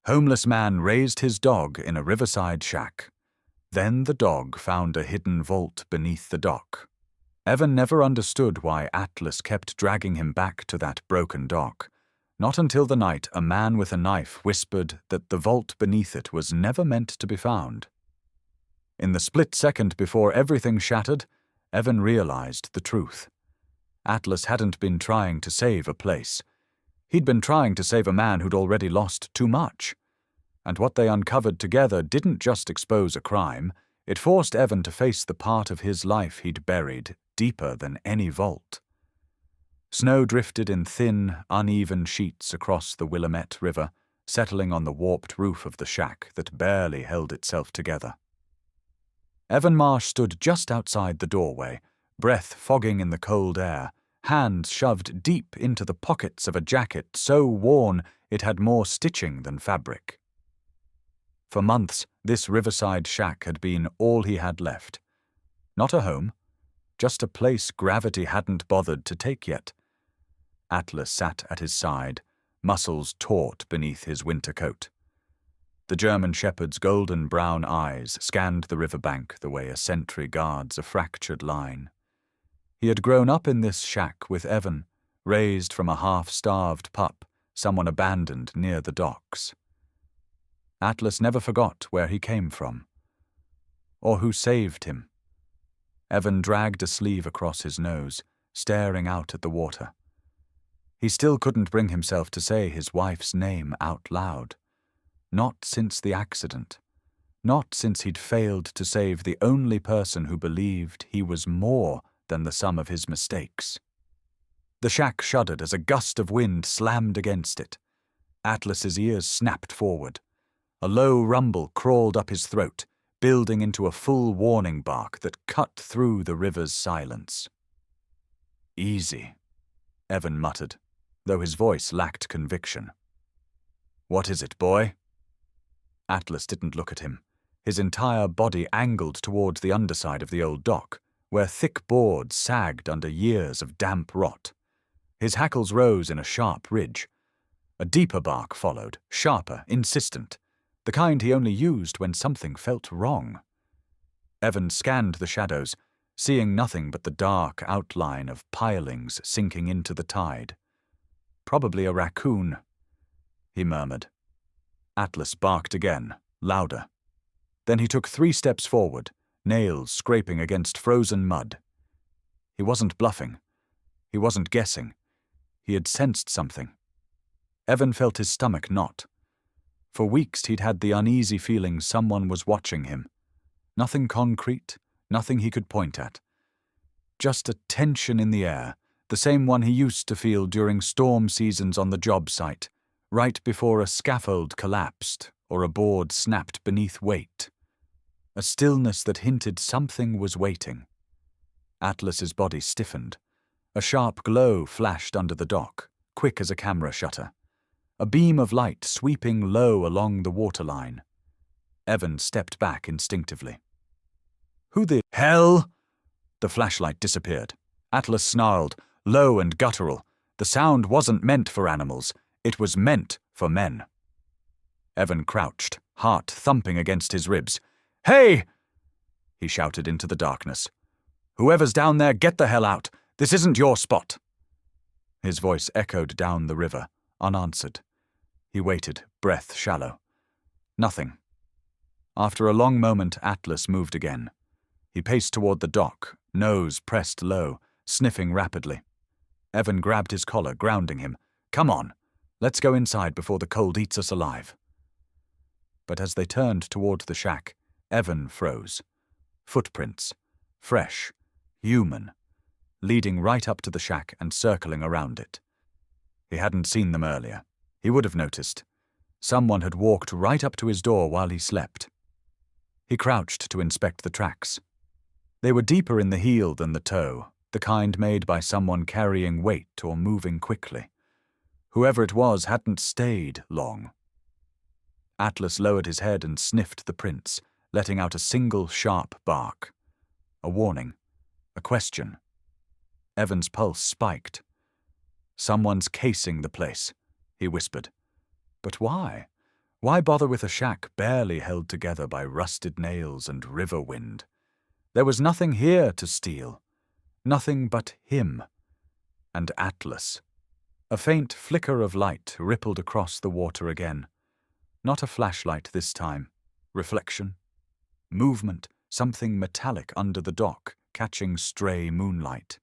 Homeless man raised his dog in a riverside shack. Then the dog found a hidden vault beneath the dock. Evan never understood why Atlas kept dragging him back to that broken dock. Not until the night a man with a knife whispered that the vault beneath it was never meant to be found. In the split second before everything shattered, Evan realized the truth. Atlas hadn't been trying to save a place. He'd been trying to save a man who'd already lost too much. And what they uncovered together didn't just expose a crime, it forced Evan to face the part of his life he'd buried deeper than any vault. Snow drifted in thin, uneven sheets across the Willamette River, settling on the warped roof of the shack that barely held itself together. Evan Marsh stood just outside the doorway, breath fogging in the cold air, hands shoved deep into the pockets of a jacket so worn it had more stitching than fabric. For months, this riverside shack had been all he had left. Not a home, just a place gravity hadn't bothered to take yet. Atlas sat at his side, muscles taut beneath his winter coat. The German shepherd's golden brown eyes scanned the riverbank the way a sentry guards a fractured line. He had grown up in this shack with Evan, raised from a half-starved pup someone abandoned near the docks. Atlas never forgot where he came from, or who saved him. Evan dragged a sleeve across his nose, staring out at the water. He still couldn't bring himself to say his wife's name out loud. Not since the accident. Not since he'd failed to save the only person who believed he was more than the sum of his mistakes. The shack shuddered as a gust of wind slammed against it. Atlas's ears snapped forward. A low rumble crawled up his throat, building into a full warning bark that cut through the river's silence. "Easy," Evan muttered, though his voice lacked conviction. "What is it, boy?" Atlas didn't look at him, his entire body angled towards the underside of the old dock, where thick boards sagged under years of damp rot. His hackles rose in a sharp ridge. A deeper bark followed, sharper, insistent, the kind he only used when something felt wrong. Evan scanned the shadows, seeing nothing but the dark outline of pilings sinking into the tide. "Probably a raccoon," he murmured. Atlas barked again, louder. Then he took 3 steps forward, nails scraping against frozen mud. He wasn't bluffing. He wasn't guessing. He had sensed something. Evan felt his stomach knot. For weeks he'd had the uneasy feeling someone was watching him. Nothing concrete, nothing he could point at. Just a tension in the air, the same one he used to feel during storm seasons on the job site, right before a scaffold collapsed or a board snapped beneath weight. A stillness that hinted something was waiting. Atlas's body stiffened. A sharp glow flashed under the dock, quick as a camera shutter. A beam of light sweeping low along the waterline. Evan stepped back instinctively. "Who the hell?" The flashlight disappeared. Atlas snarled, low and guttural. The sound wasn't meant for animals. It was meant for men. Evan crouched, heart thumping against his ribs. "Hey!" he shouted into the darkness. "Whoever's down there, get the hell out. This isn't your spot." His voice echoed down the river, unanswered. He waited, breath shallow. Nothing. After a long moment, Atlas moved again. He paced toward the dock, nose pressed low, sniffing rapidly. Evan grabbed his collar, grounding him. "Come on, let's go inside before the cold eats us alive." But as they turned toward the shack, Evan froze. Footprints. Fresh. Human. Leading right up to the shack and circling around it. He hadn't seen them earlier. He would have noticed. Someone had walked right up to his door while he slept. He crouched to inspect the tracks. They were deeper in the heel than the toe, the kind made by someone carrying weight or moving quickly. Whoever it was hadn't stayed long. Atlas lowered his head and sniffed the prints, letting out a single sharp bark. A warning. A question. Evan's pulse spiked. "Someone's casing the place," he whispered. "But why? Why bother with a shack barely held together by rusted nails and river wind? There was nothing here to steal. Nothing but him. And Atlas. A faint flicker of light rippled across the water again. Not a flashlight this time. Reflection. Movement. Something metallic under the dock, catching stray moonlight.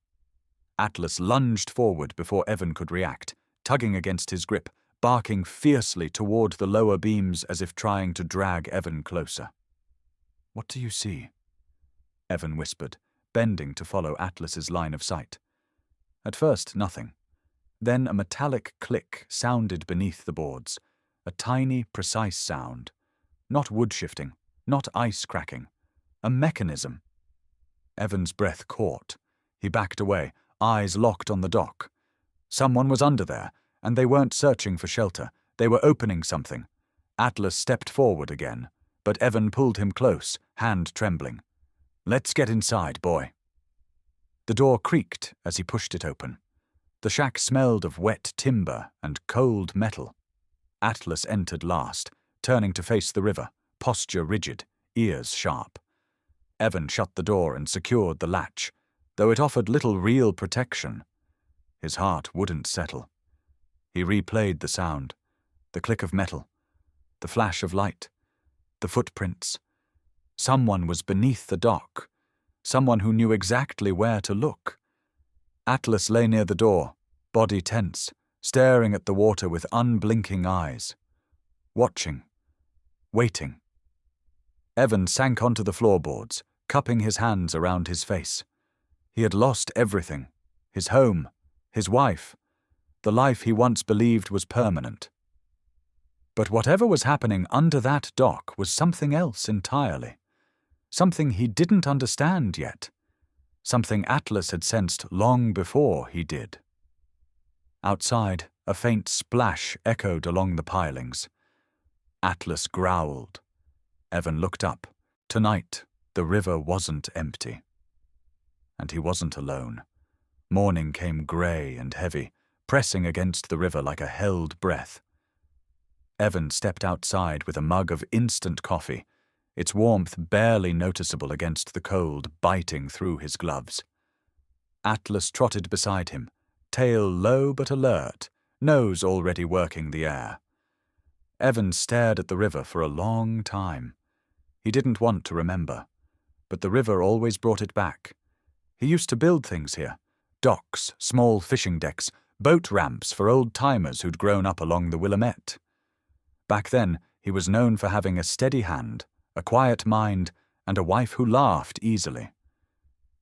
Atlas lunged forward before Evan could react, tugging against his grip, barking fiercely toward the lower beams as if trying to drag Evan closer. "What do you see?" Evan whispered, bending to follow Atlas's line of sight. At first, nothing. Then a metallic click sounded beneath the boards, a tiny, precise sound. Not wood shifting, not ice cracking. A mechanism. Evan's breath caught. He backed away, eyes locked on the dock. Someone was under there, and they weren't searching for shelter. They were opening something. Atlas stepped forward again, but Evan pulled him close, hand trembling. "Let's get inside, boy." The door creaked as he pushed it open. The shack smelled of wet timber and cold metal. Atlas entered last, turning to face the river, posture rigid, ears sharp. Evan shut the door and secured the latch, though it offered little real protection. His heart wouldn't settle. He replayed the sound, the click of metal, the flash of light, the footprints. Someone was beneath the dock, someone who knew exactly where to look. Atlas lay near the door, body tense, staring at the water with unblinking eyes. Watching. Waiting. Evan sank onto the floorboards, cupping his hands around his face. He had lost everything. His home, his wife, the life he once believed was permanent. But whatever was happening under that dock was something else entirely. Something he didn't understand yet. Something Atlas had sensed long before he did. Outside, a faint splash echoed along the pilings. Atlas growled. Evan looked up. Tonight, the river wasn't empty. And he wasn't alone. Morning came grey and heavy, pressing against the river like a held breath. Evan stepped outside with a mug of instant coffee, its warmth barely noticeable against the cold biting through his gloves. Atlas trotted beside him, tail low but alert, nose already working the air. Evan stared at the river for a long time. He didn't want to remember, but the river always brought it back. He used to build things here. Docks, small fishing decks, boat ramps for old-timers who'd grown up along the Willamette. Back then, he was known for having a steady hand, a quiet mind, and a wife who laughed easily.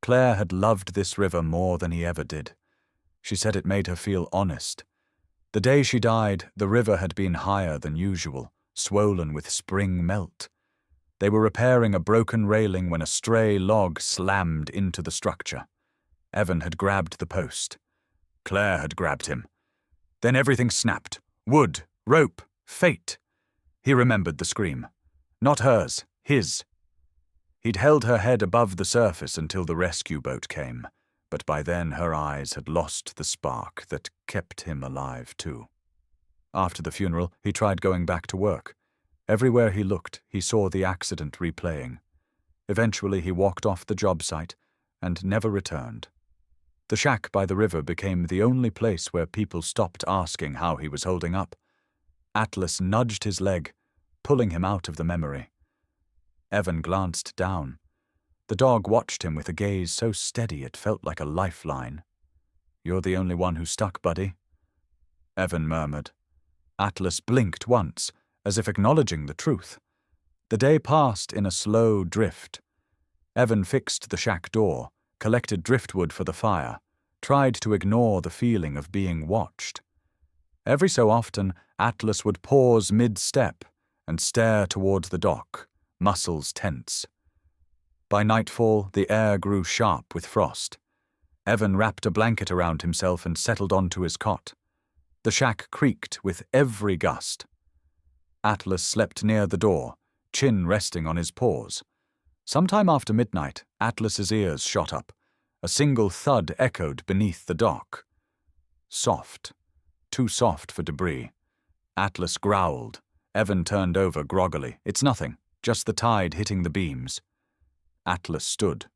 Claire had loved this river more than he ever did. She said it made her feel honest. The day she died, the river had been higher than usual, swollen with spring melt. They were repairing a broken railing when a stray log slammed into the structure. Evan had grabbed the post. Claire had grabbed him. Then everything snapped. Wood, rope, fate. He remembered the scream. Not hers, his. He'd held her head above the surface until the rescue boat came, but by then her eyes had lost the spark that kept him alive too. After the funeral, he tried going back to work. Everywhere he looked, he saw the accident replaying. Eventually he walked off the job site and never returned. The shack by the river became the only place where people stopped asking how he was holding up. Atlas nudged his leg, pulling him out of the memory. Evan glanced down. The dog watched him with a gaze so steady it felt like a lifeline. "You're the only one who stuck, buddy," Evan murmured. Atlas blinked once, as if acknowledging the truth. The day passed in a slow drift. Evan fixed the shack door, collected driftwood for the fire, tried to ignore the feeling of being watched. Every so often, Atlas would pause mid-step and stare toward the dock, muscles tense. By nightfall, the air grew sharp with frost. Evan wrapped a blanket around himself and settled onto his cot. The shack creaked with every gust. Atlas slept near the door, chin resting on his paws. Sometime after midnight, Atlas's ears shot up. A single thud echoed beneath the dock. Soft. Too soft for debris. Atlas growled. Evan turned over groggily. It's nothing, just the tide hitting the beams. Atlas stood,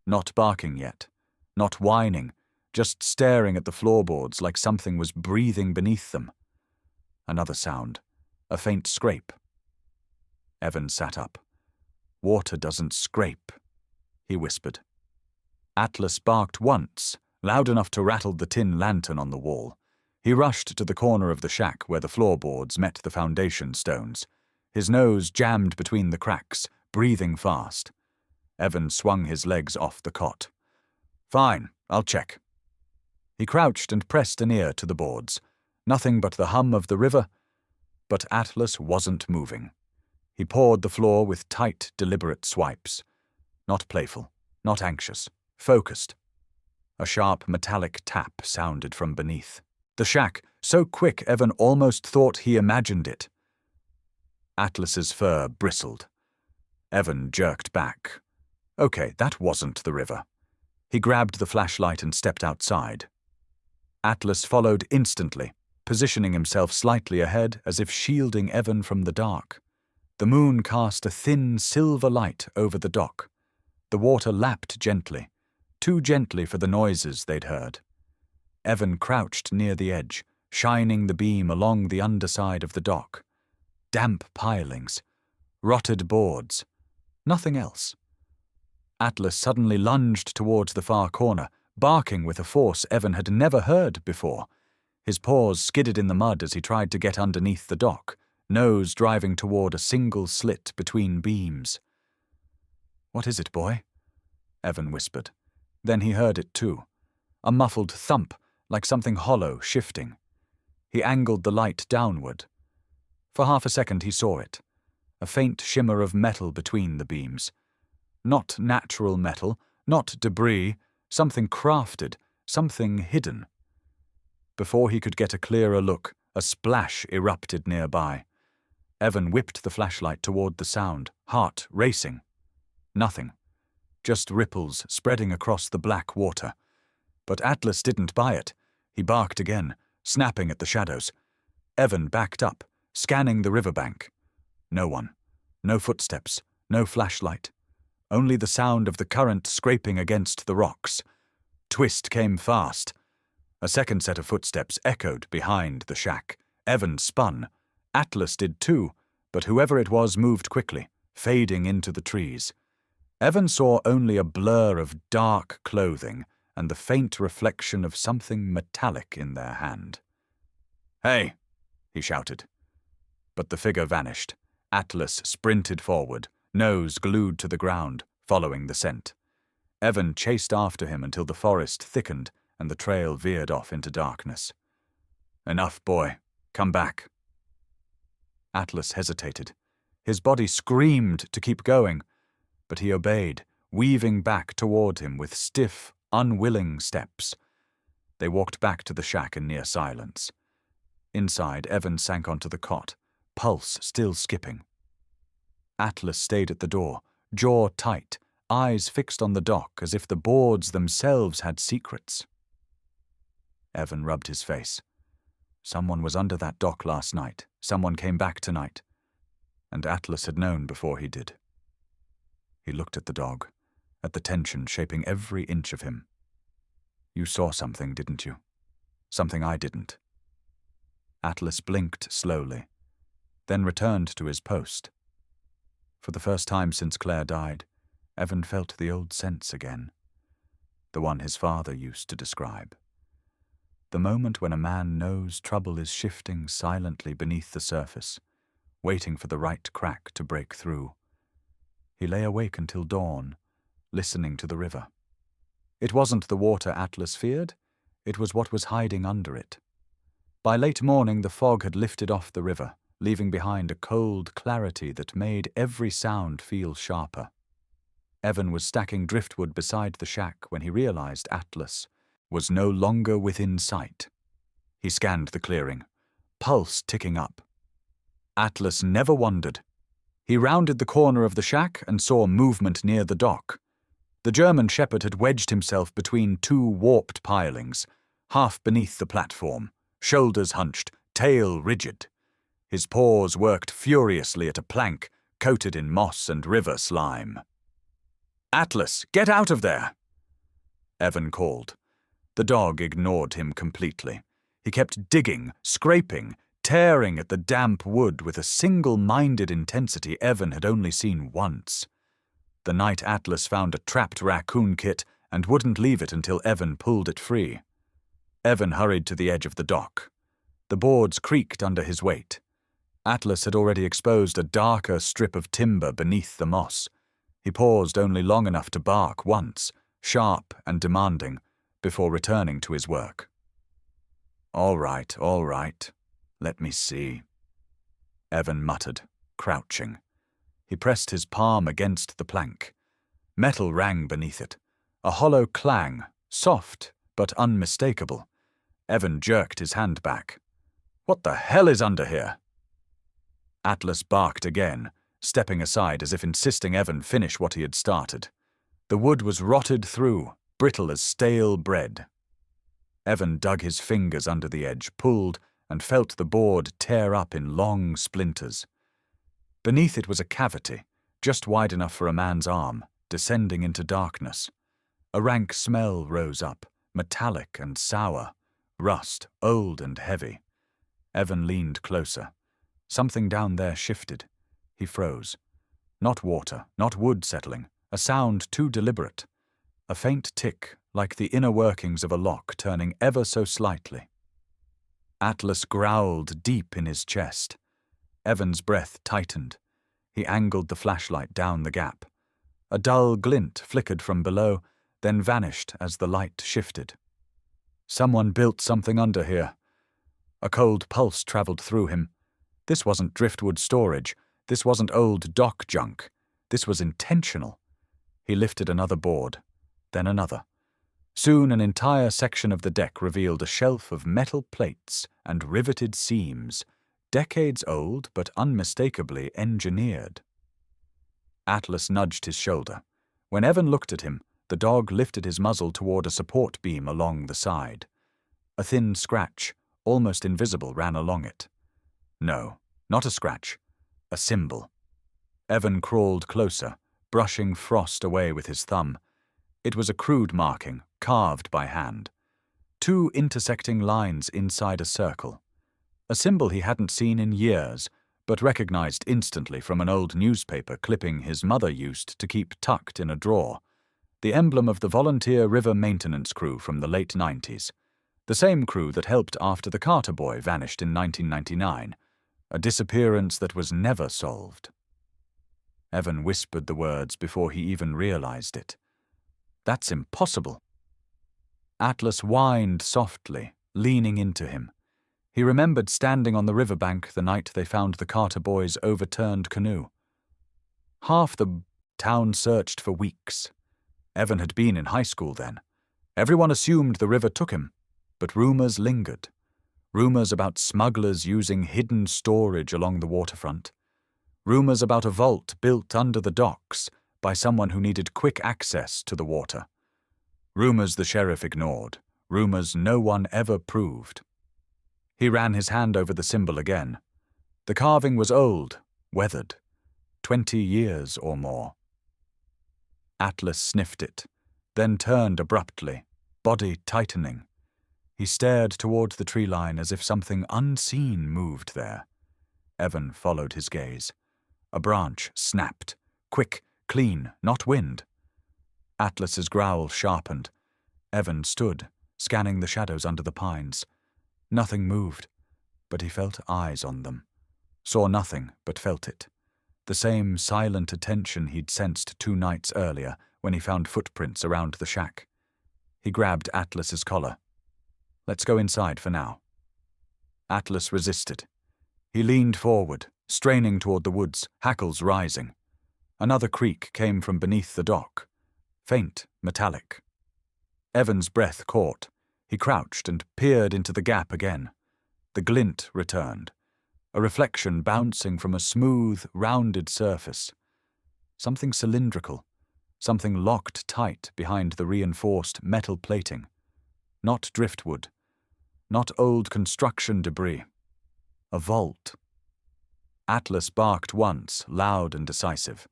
not barking yet, not whining, just staring at the floorboards like something was breathing beneath them. Another sound, a faint scrape. Evan sat up. Water doesn't scrape, he whispered. Atlas barked once, loud enough to rattle the tin lantern on the wall. He rushed to the corner of the shack where the floorboards met the foundation stones, his nose jammed between the cracks, breathing fast. Evan swung his legs off the cot. Fine, I'll check. He crouched and pressed an ear to the boards. Nothing but the hum of the river. But Atlas wasn't moving. He pawed the floor with tight, deliberate swipes. Not playful, not anxious, focused. A sharp metallic tap sounded from beneath. The shack, so quick Evan almost thought he imagined it. Atlas's fur bristled. Evan jerked back. Okay, that wasn't the river. He grabbed the flashlight and stepped outside. Atlas followed instantly, positioning himself slightly ahead as if shielding Evan from the dark. The moon cast a thin silver light over the dock. The water lapped gently, too gently for the noises they'd heard. Evan crouched near the edge, shining the beam along the underside of the dock. Damp pilings, rotted boards, nothing else. Atlas suddenly lunged towards the far corner, barking with a force Evan had never heard before. His paws skidded in the mud as he tried to get underneath the dock, nose driving toward a single slit between beams. "What is it, boy?" Evan whispered. Then he heard it too. A muffled thump, like something hollow shifting. He angled the light downward. For half a second he saw it. A faint shimmer of metal between the beams. Not natural metal, not debris, something crafted, something hidden. Before he could get a clearer look, a splash erupted nearby. Evan whipped the flashlight toward the sound, heart racing. Nothing. Just ripples spreading across the black water. But Atlas didn't buy it. He barked again, snapping at the shadows. Evan backed up, scanning the riverbank. No one. No footsteps. No flashlight. Only the sound of the current scraping against the rocks. Twist came fast. A second set of footsteps echoed behind the shack. Evan spun. Atlas did too, but whoever it was moved quickly, fading into the trees. Evan saw only a blur of dark clothing and the faint reflection of something metallic in their hand. "Hey!" he shouted. But the figure vanished. Atlas sprinted forward, nose glued to the ground, following the scent. Evan chased after him until the forest thickened and the trail veered off into darkness. "Enough, boy. Come back." Atlas hesitated. His body screamed to keep going, but he obeyed, weaving back toward him with stiff, unwilling steps. They walked back to the shack in near silence. Inside, Evan sank onto the cot, pulse still skipping. Atlas stayed at the door, jaw tight, eyes fixed on the dock as if the boards themselves had secrets. Evan rubbed his face. Someone was under that dock last night. Someone came back tonight. And Atlas had known before he did. He looked at the dog, at the tension shaping every inch of him. "You saw something, didn't you? Something I didn't." Atlas blinked slowly, then returned to his post. For the first time since Claire died, Evan felt the old sense again, the one his father used to describe. The moment when a man knows trouble is shifting silently beneath the surface, waiting for the right crack to break through. He lay awake until dawn, listening to the river. It wasn't the water Atlas feared, it was what was hiding under it. By late morning the fog had lifted off the river, leaving behind a cold clarity that made every sound feel sharper. Evan was stacking driftwood beside the shack when he realized Atlas was no longer within sight. He scanned the clearing, pulse ticking up. Atlas never wandered. He rounded the corner of the shack and saw movement near the dock. The German shepherd had wedged himself between two warped pilings, half beneath the platform, shoulders hunched, tail rigid. His paws worked furiously at a plank coated in moss and river slime. "Atlas, get out of there!" Evan called. The dog ignored him completely. He kept digging, scraping, tearing at the damp wood with a single-minded intensity Evan had only seen once. The night Atlas found a trapped raccoon kit and wouldn't leave it until Evan pulled it free. Evan hurried to the edge of the dock. The boards creaked under his weight. Atlas had already exposed a darker strip of timber beneath the moss. He paused only long enough to bark once, sharp and demanding, before returning to his work. All right. Let me see," Evan muttered, crouching. He pressed his palm against the plank. Metal rang beneath it, a hollow clang, soft but unmistakable. Evan jerked his hand back. "What the hell is under here?" Atlas barked again, stepping aside as if insisting Evan finish what he had started. The wood was rotted through, brittle as stale bread. Evan dug his fingers under the edge, pulled, and felt the board tear up in long splinters. Beneath it was a cavity, just wide enough for a man's arm, descending into darkness. A rank smell rose up, metallic and sour, rust, old and heavy. Evan leaned closer. Something down there shifted. He froze. Not water, not wood settling, a sound too deliberate. A faint tick, like the inner workings of a lock turning ever so slightly. Atlas growled deep in his chest. Evan's breath tightened. He angled the flashlight down the gap. A dull glint flickered from below, then vanished as the light shifted. Someone built something under here. A cold pulse traveled through him. This wasn't driftwood storage. This wasn't old dock junk. This was intentional. He lifted another board, then another. Soon an entire section of the deck revealed a shelf of metal plates and riveted seams, decades old but unmistakably engineered. Atlas nudged his shoulder. When Evan looked at him, the dog lifted his muzzle toward a support beam along the side. A thin scratch, almost invisible, ran along it. No, not a scratch. A symbol. Evan crawled closer, brushing frost away with his thumb. It was a crude marking, carved by hand. 2 intersecting lines inside a circle. A symbol he hadn't seen in years, but recognized instantly from an old newspaper clipping his mother used to keep tucked in a drawer. The emblem of the volunteer river maintenance crew from the late 90s. The same crew that helped after the Carter boy vanished in 1999. A disappearance that was never solved. Evan whispered the words before he even realized it. "That's impossible." Atlas whined softly, leaning into him. He remembered standing on the riverbank the night they found the Carter boys' overturned canoe. Half the town searched for weeks. Evan had been in high school then. Everyone assumed the river took him, but rumors lingered. Rumors about smugglers using hidden storage along the waterfront. Rumors about a vault built under the docks by someone who needed quick access to the water. Rumors the sheriff ignored. Rumors no one ever proved. He ran his hand over the symbol again. The carving was old, weathered. 20 years or more. Atlas sniffed it, then turned abruptly, body tightening. He stared toward the tree line as if something unseen moved there. Evan followed his gaze. A branch snapped, quick, clean, not wind. Atlas's growl sharpened. Evan stood, scanning the shadows under the pines. Nothing moved, but he felt eyes on them. Saw nothing, but felt it. The same silent attention he'd sensed 2 nights earlier when he found footprints around the shack. He grabbed Atlas's collar. "Let's go inside for now." Atlas resisted. He leaned forward, straining toward the woods, hackles rising. Another creak came from beneath the dock. Faint, metallic. Evan's breath caught. He crouched and peered into the gap again. The glint returned. A reflection bouncing from a smooth, rounded surface. Something cylindrical. Something locked tight behind the reinforced metal plating. Not driftwood. Not old construction debris. A vault. Atlas barked once, loud and decisive.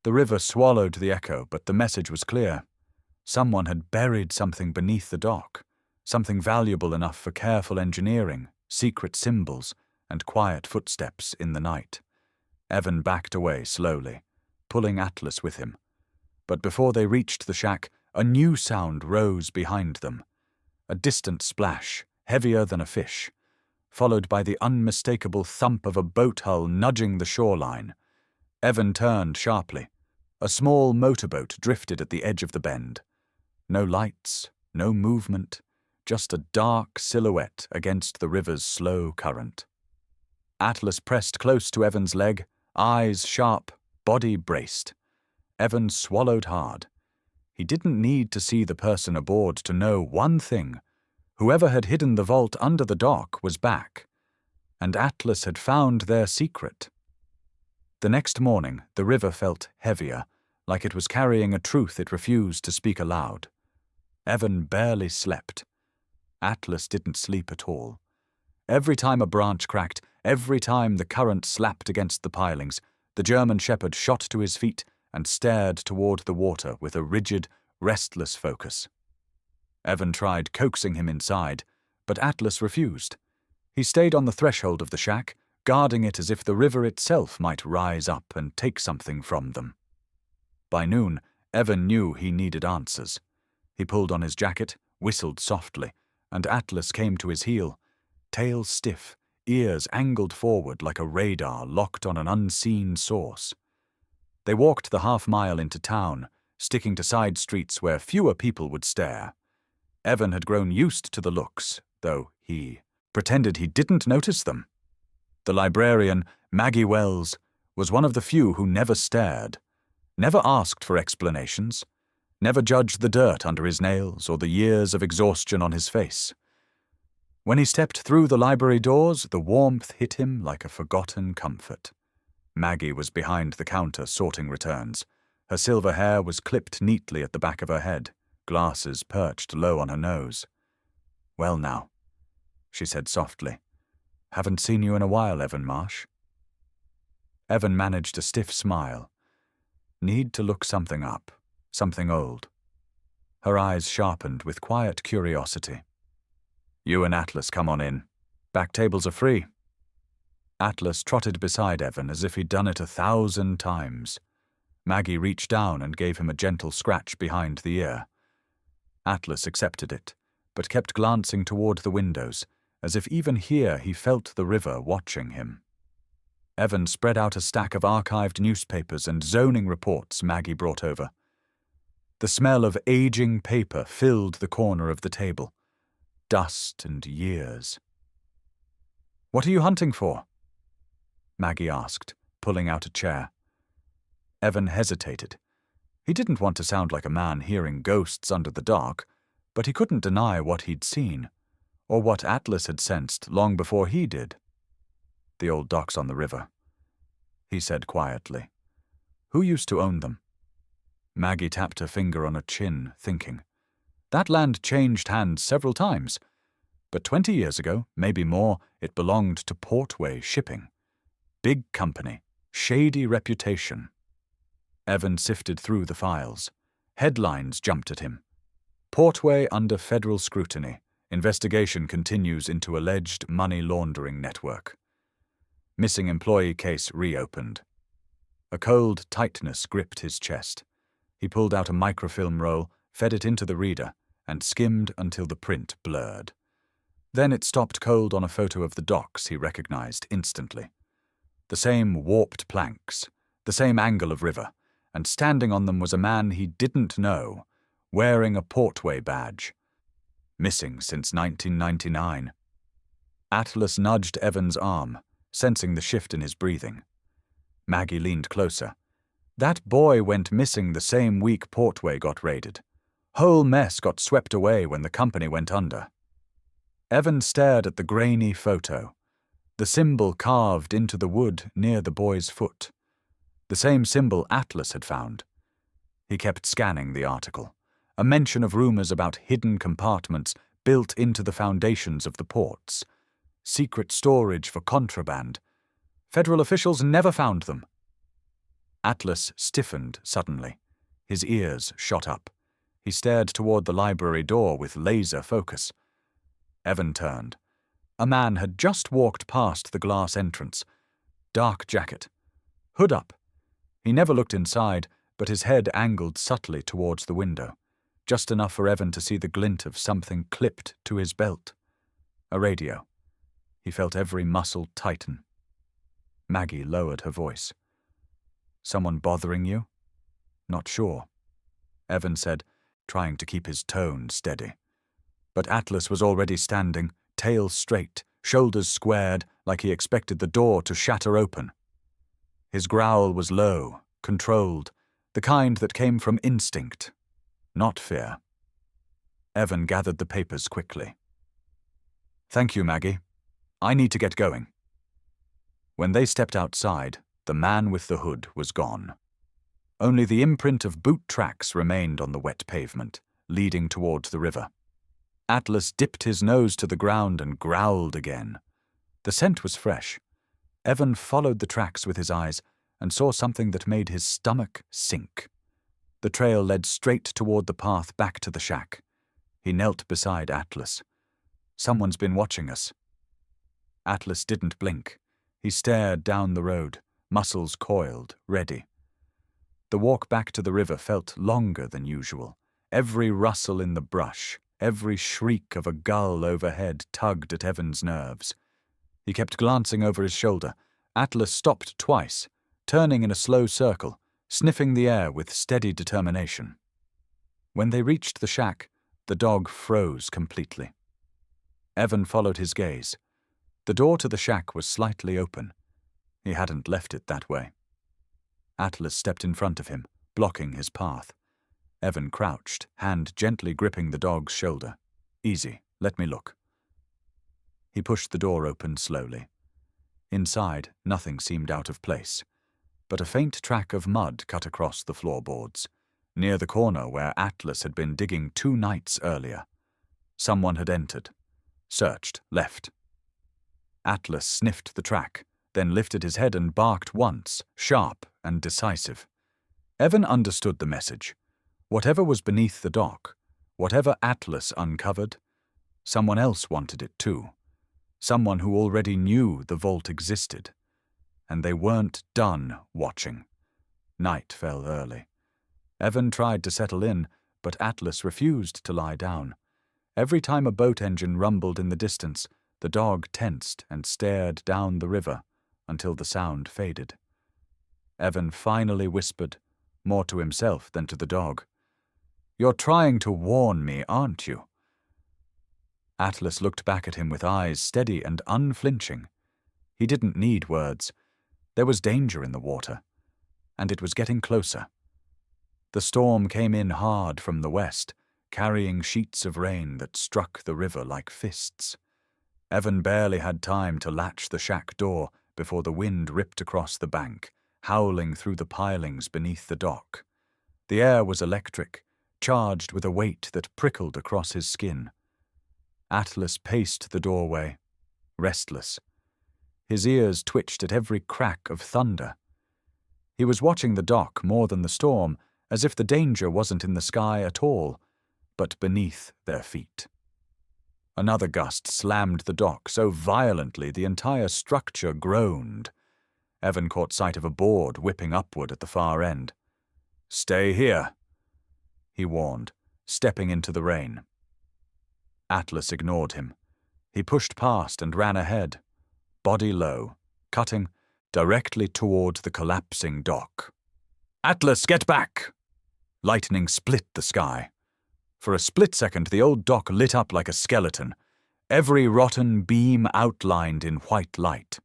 The river swallowed the echo, but the message was clear. Someone had buried something beneath the dock, something valuable enough for careful engineering, secret symbols, and quiet footsteps in the night. Evan backed away slowly, pulling Atlas with him. But before they reached the shack, a new sound rose behind them. A distant splash, heavier than a fish, followed by the unmistakable thump of a boat hull nudging the shoreline. Evan turned sharply. A small motorboat drifted at the edge of the bend. No lights, no movement, just a dark silhouette against the river's slow current. Atlas pressed close to Evan's leg, eyes sharp, body braced. Evan swallowed hard. He didn't need to see the person aboard to know one thing. Whoever had hidden the vault under the dock was back, and Atlas had found their secret. The next morning, the river felt heavier, like it was carrying a truth it refused to speak aloud. Evan barely slept. Atlas didn't sleep at all. Every time a branch cracked, every time the current slapped against the pilings, the German shepherd shot to his feet and stared toward the water with a rigid, restless focus. Evan tried coaxing him inside, but Atlas refused. He stayed on the threshold of the shack, guarding it as if the river itself might rise up and take something from them. By noon, Evan knew he needed answers. He pulled on his jacket, whistled softly, and Atlas came to his heel, tail stiff, ears angled forward like a radar locked on an unseen source. They walked the half-mile into town, sticking to side streets where fewer people would stare. Evan had grown used to the looks, though he pretended he didn't notice them. The librarian, Maggie Wells, was one of the few who never stared, never asked for explanations, never judged the dirt under his nails or the years of exhaustion on his face. When he stepped through the library doors, the warmth hit him like a forgotten comfort. Maggie was behind the counter sorting returns. Her silver hair was clipped neatly at the back of her head, glasses perched low on her nose. "Well now," she said softly. "Haven't seen you in a while, Evan Marsh." Evan managed a stiff smile. Need to look something up, something old. Her eyes sharpened with quiet curiosity. "You and Atlas come on in. Back tables are free." Atlas trotted beside Evan as if he'd done it 1,000 times. Maggie reached down and gave him a gentle scratch behind the ear. Atlas accepted it, but kept glancing toward the windows, as if even here he felt the river watching him. Evan spread out a stack of archived newspapers and zoning reports Maggie brought over. The smell of aging paper filled the corner of the table. Dust and years. "What are you hunting for?" Maggie asked, pulling out a chair. Evan hesitated. He didn't want to sound like a man hearing ghosts under the dock, but he couldn't deny what he'd seen, or what Atlas had sensed long before he did. "The old docks on the river," he said quietly. "Who used to own them?" Maggie tapped her finger on her chin, thinking. That land changed hands several times, but 20 years ago, maybe more, it belonged to Portway Shipping. Big company, shady reputation. Evan sifted through the files. Headlines jumped at him. "Portway under federal scrutiny. Investigation continues into alleged money laundering network." Missing employee case reopened. A cold tightness gripped his chest. He pulled out a microfilm roll, fed it into the reader, and skimmed until the print blurred. Then it stopped cold on a photo of the docks he recognized instantly. The same warped planks, the same angle of river, and standing on them was a man he didn't know, wearing a Portway badge. Missing since 1999. Atlas nudged Evan's arm, sensing the shift in his breathing. Maggie leaned closer. "That boy went missing the same week Portway got raided. Whole mess got swept away when the company went under." Evan stared at the grainy photo, the symbol carved into the wood near the boy's foot. The same symbol Atlas had found. He kept scanning the article, a mention of rumors about hidden compartments built into the foundations of the ports, secret storage for contraband, Federal officials never found them. Atlas stiffened suddenly. His ears shot up. He stared toward the library door with laser focus. Evan turned. A man had just walked past the glass entrance. Dark jacket. Hood up. He never looked inside, but his head angled subtly towards the window, just enough for Evan to see the glint of something clipped to his belt. A radio. He felt every muscle tighten. Maggie lowered her voice. "Someone bothering you?" "Not sure," Evan said, trying to keep his tone steady. But Atlas was already standing, tail straight, shoulders squared, like he expected the door to shatter open. His growl was low, controlled, the kind that came from instinct, not fear. Evan gathered the papers quickly. "Thank you, Maggie. I need to get going." When they stepped outside, the man with the hood was gone. Only the imprint of boot tracks remained on the wet pavement, leading towards the river. Atlas dipped his nose to the ground and growled again. The scent was fresh. Evan followed the tracks with his eyes and saw something that made his stomach sink. The trail led straight toward the path back to the shack. He knelt beside Atlas. "Someone's been watching us." Atlas didn't blink. He stared down the road, muscles coiled, ready. The walk back to the river felt longer than usual. Every rustle in the brush, every shriek of a gull overhead tugged at Evan's nerves. He kept glancing over his shoulder. Atlas stopped twice, turning in a slow circle, sniffing the air with steady determination. When they reached the shack, the dog froze completely. Evan followed his gaze. The door to the shack was slightly open. He hadn't left it that way. Atlas stepped in front of him, blocking his path. Evan crouched, hand gently gripping the dog's shoulder. "Easy, let me look." He pushed the door open slowly. Inside, nothing seemed out of place, but a faint track of mud cut across the floorboards, near the corner where Atlas had been digging 2 nights earlier. Someone had entered, searched, left. Atlas sniffed the track, then lifted his head and barked once, sharp and decisive. Evan understood the message. Whatever was beneath the dock, whatever Atlas uncovered, someone else wanted it too. Someone who already knew the vault existed. And they weren't done watching. Night fell early. Evan tried to settle in, but Atlas refused to lie down. Every time a boat engine rumbled in the distance, the dog tensed and stared down the river until the sound faded. Evan finally whispered, more to himself than to the dog, "You're trying to warn me, aren't you?" Atlas looked back at him with eyes steady and unflinching. He didn't need words. There was danger in the water, and it was getting closer. The storm came in hard from the west, carrying sheets of rain that struck the river like fists. Evan barely had time to latch the shack door before the wind ripped across the bank, howling through the pilings beneath the dock. The air was electric, charged with a weight that prickled across his skin. Atlas paced the doorway, restless. His ears twitched at every crack of thunder. He was watching the dock more than the storm, as if the danger wasn't in the sky at all, but beneath their feet. Another gust slammed the dock so violently the entire structure groaned. Evan caught sight of a board whipping upward at the far end. "Stay here," he warned, stepping into the rain. Atlas ignored him. He pushed past and ran ahead, body low, cutting directly toward the collapsing dock. "Atlas, get back!" Lightning split the sky. For a split second, the old dock lit up like a skeleton, every rotten beam outlined in white light.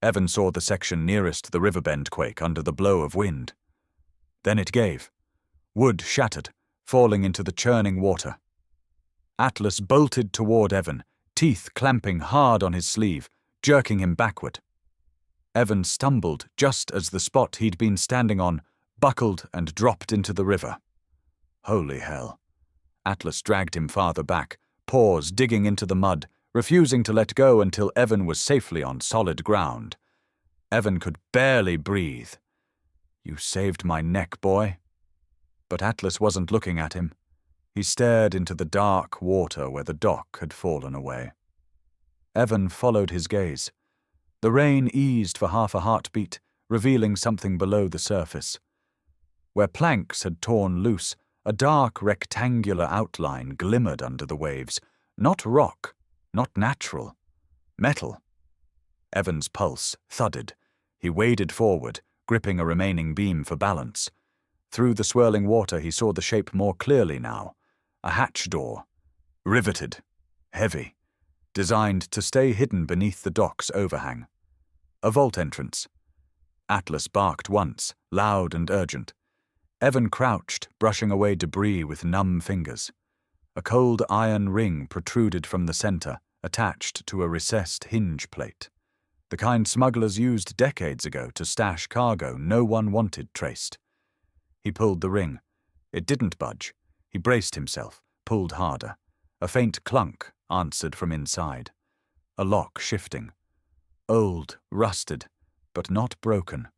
Evan saw the section nearest the riverbend quake under the blow of wind. Then it gave. Wood shattered, falling into the churning water. Atlas bolted toward Evan, teeth clamping hard on his sleeve, jerking him backward. Evan stumbled just as the spot he'd been standing on buckled and dropped into the river. Holy hell. Atlas dragged him farther back, paws digging into the mud, refusing to let go until Evan was safely on solid ground. Evan could barely breathe. "You saved my neck, boy." But Atlas wasn't looking at him. He stared into the dark water where the dock had fallen away. Evan followed his gaze. The rain eased for half a heartbeat, revealing something below the surface. Where planks had torn loose, a dark rectangular outline glimmered under the waves. Not rock, not natural. Metal. Evan's pulse thudded. He waded forward, gripping a remaining beam for balance. Through the swirling water he saw the shape more clearly now. A hatch door. Riveted. Heavy. Designed to stay hidden beneath the dock's overhang. A vault entrance. Atlas barked once, loud and urgent. Evan crouched, brushing away debris with numb fingers. A cold iron ring protruded from the center, attached to a recessed hinge plate. The kind smugglers used decades ago to stash cargo no one wanted traced. He pulled the ring. It didn't budge. He braced himself, pulled harder. A faint clunk answered from inside. A lock shifting. Old, rusted, but not broken.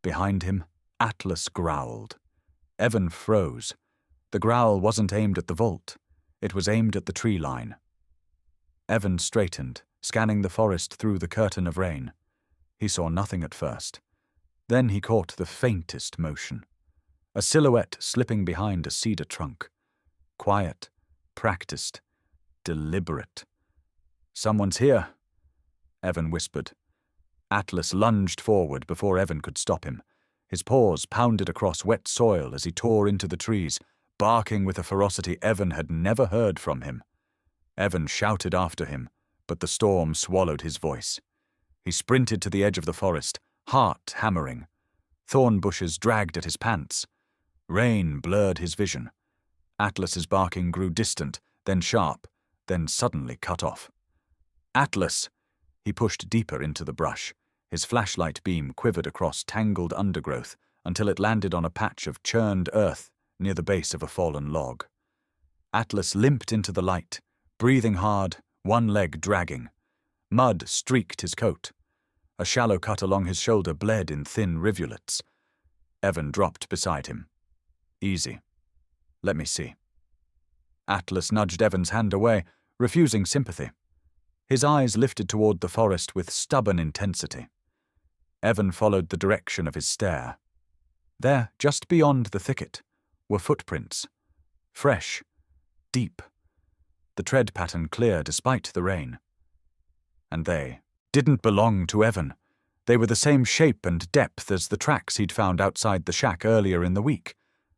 Behind him, Atlas growled. Evan froze. The growl wasn't aimed at the vault. It was aimed at the tree line. Evan straightened, scanning the forest through the curtain of rain. He saw nothing at first. Then he caught the faintest motion. A silhouette slipping behind a cedar trunk. Quiet, practiced, deliberate. "Someone's here," Evan whispered. Atlas lunged forward before Evan could stop him. His paws pounded across wet soil as he tore into the trees, barking with a ferocity Evan had never heard from him. Evan shouted after him, but the storm swallowed his voice. He sprinted to the edge of the forest, heart hammering. Thorn bushes dragged at his pants. Rain blurred his vision. Atlas's barking grew distant, then sharp, then suddenly cut off. "Atlas!" He pushed deeper into the brush. His flashlight beam quivered across tangled undergrowth until it landed on a patch of churned earth near the base of a fallen log. Atlas limped into the light, breathing hard, one leg dragging. Mud streaked his coat. A shallow cut along his shoulder bled in thin rivulets. Evan dropped beside him. "Easy. Let me see." Atlas nudged Evan's hand away, refusing sympathy. His eyes lifted toward the forest with stubborn intensity. Evan followed the direction of his stare. There, just beyond the thicket, were footprints. Fresh. Deep. The tread pattern clear despite the rain. And they didn't belong to Evan. They were the same shape and depth as the tracks he'd found outside the shack earlier in the week.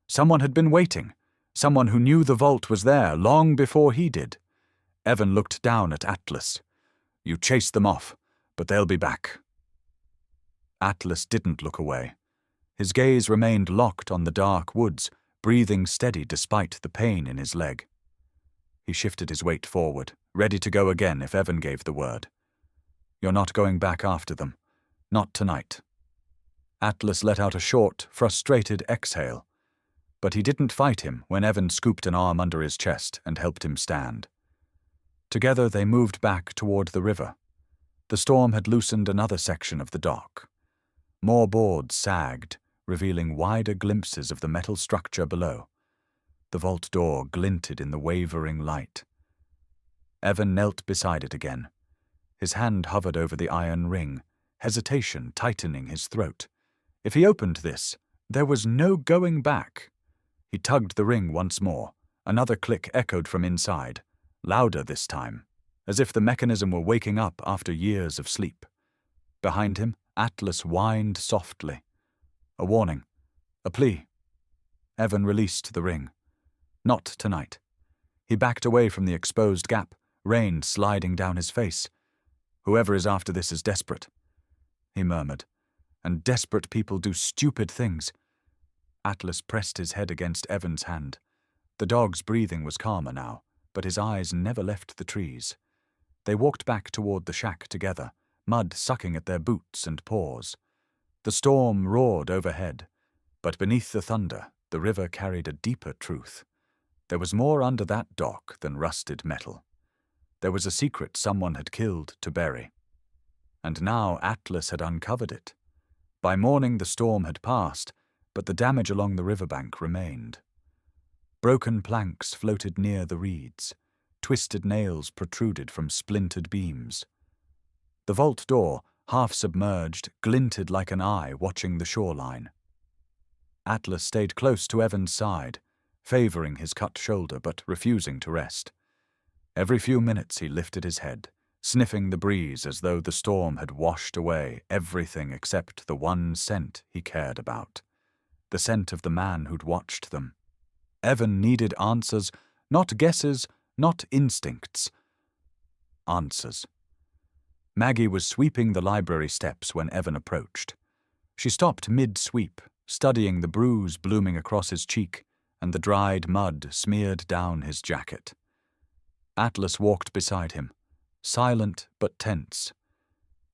Someone had been waiting. Someone who knew the vault was there long before he did. Evan looked down at Atlas. "You chased them off, but they'll be back." Atlas didn't look away. His gaze remained locked on the dark woods, breathing steady despite the pain in his leg. He shifted his weight forward, ready to go again if Evan gave the word. "You're not going back after them. Not tonight." Atlas let out a short, frustrated exhale. But he didn't fight him when Evan scooped an arm under his chest and helped him stand. Together they moved back toward the river. The storm had loosened another section of the dock. More boards sagged, revealing wider glimpses of the metal structure below. The vault door glinted in the wavering light. Evan knelt beside it again. His hand hovered over the iron ring, hesitation tightening his throat. If he opened this, there was no going back. He tugged the ring once more. Another click echoed from inside, louder this time, as if the mechanism were waking up after years of sleep. Behind him, Atlas whined softly. A warning. A plea. Evan released the ring. Not tonight. He backed away from the exposed gap, rain sliding down his face. "Whoever is after this is desperate," he murmured. "And desperate people do stupid things." Atlas pressed his head against Evan's hand. The dog's breathing was calmer now, but his eyes never left the trees. They walked back toward the shack together, mud sucking at their boots and paws. The storm roared overhead, but beneath the thunder, the river carried a deeper truth. There was more under that dock than rusted metal. There was a secret someone had killed to bury. and now Atlas had uncovered it. By morning the storm had passed, but the damage along the riverbank remained. Broken planks floated near the reeds. Twisted nails protruded from splintered beams. The vault door, half submerged, glinted like an eye watching the shoreline. Atlas stayed close to Evan's side, favoring his cut shoulder but refusing to rest. Every few minutes he lifted his head, sniffing the breeze as though the storm had washed away everything except the one scent he cared about, the scent of the man who'd watched them. Evan needed answers, not guesses, not instincts. Answers. Maggie was sweeping the library steps when Evan approached. She stopped mid-sweep, studying the bruise blooming across his cheek and the dried mud smeared down his jacket. Atlas walked beside him, silent but tense.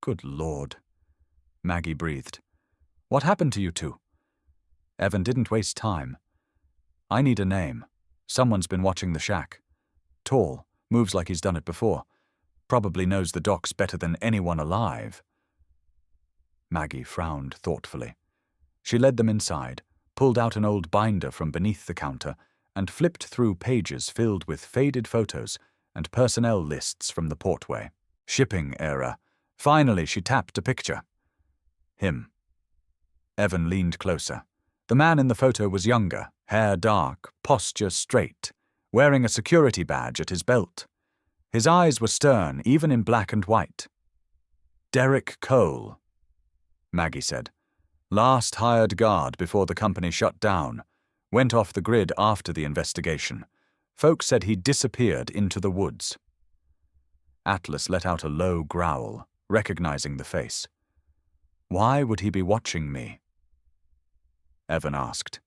"Good Lord," Maggie breathed. "What happened to you two?" Evan didn't waste time. "I need a name. Someone's been watching the shack. Tall, moves like he's done it before. Probably knows the docks better than anyone alive." Maggie frowned thoughtfully. She led them inside, pulled out an old binder from beneath the counter, and flipped through pages filled with faded photos and personnel lists from the portway. Shipping era. Finally, she tapped a picture. Him. Evan leaned closer. The man in the photo was younger, hair dark, posture straight, wearing a security badge at his belt. His eyes were stern, even in black and white. "Derek Cole," Maggie said. "Last hired guard before the company shut down. Went off the grid after the investigation. Folks said he disappeared into the woods." Atlas let out a low growl, recognizing the face. "Why would he be watching me?" Evan asked.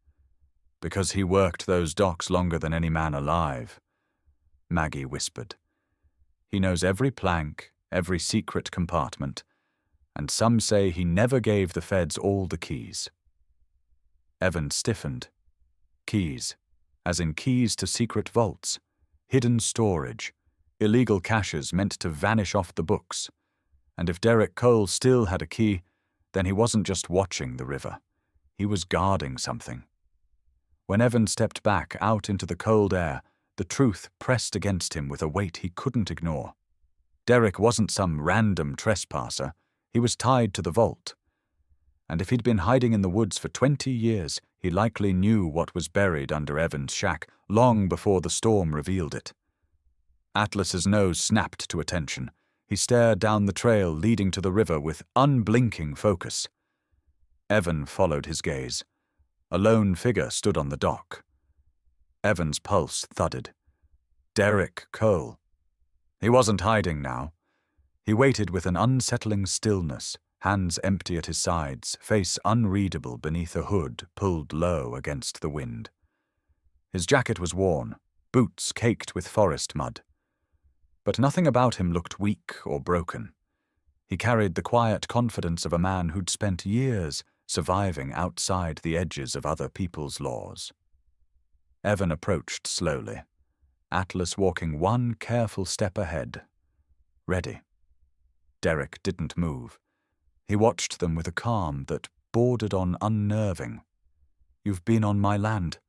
"Because he worked those docks longer than any man alive," Maggie whispered. "He knows every plank, every secret compartment, and some say he never gave the feds all the keys." Evan stiffened. Keys, as in keys to secret vaults, hidden storage, illegal caches meant to vanish off the books. And if Derek Cole still had a key, then he wasn't just watching the river. He was guarding something. When Evan stepped back out into the cold air, the truth pressed against him with a weight he couldn't ignore. Derek wasn't some random trespasser. He was tied to the vault. And if he'd been hiding in the woods for 20 years, he likely knew what was buried under Evan's shack long before the storm revealed it. Atlas's nose snapped to attention. He stared down the trail leading to the river with unblinking focus. Evan followed his gaze. A lone figure stood on the dock. Evan's pulse thudded. Derek Cole. He wasn't hiding now. He waited with an unsettling stillness, hands empty at his sides, face unreadable beneath a hood pulled low against the wind. His jacket was worn, boots caked with forest mud. But nothing about him looked weak or broken. He carried the quiet confidence of a man who'd spent years surviving outside the edges of other people's laws. Evan approached slowly, Atlas walking one careful step ahead. Ready. Derek didn't move. He watched them with a calm that bordered on unnerving. "You've been on my land,"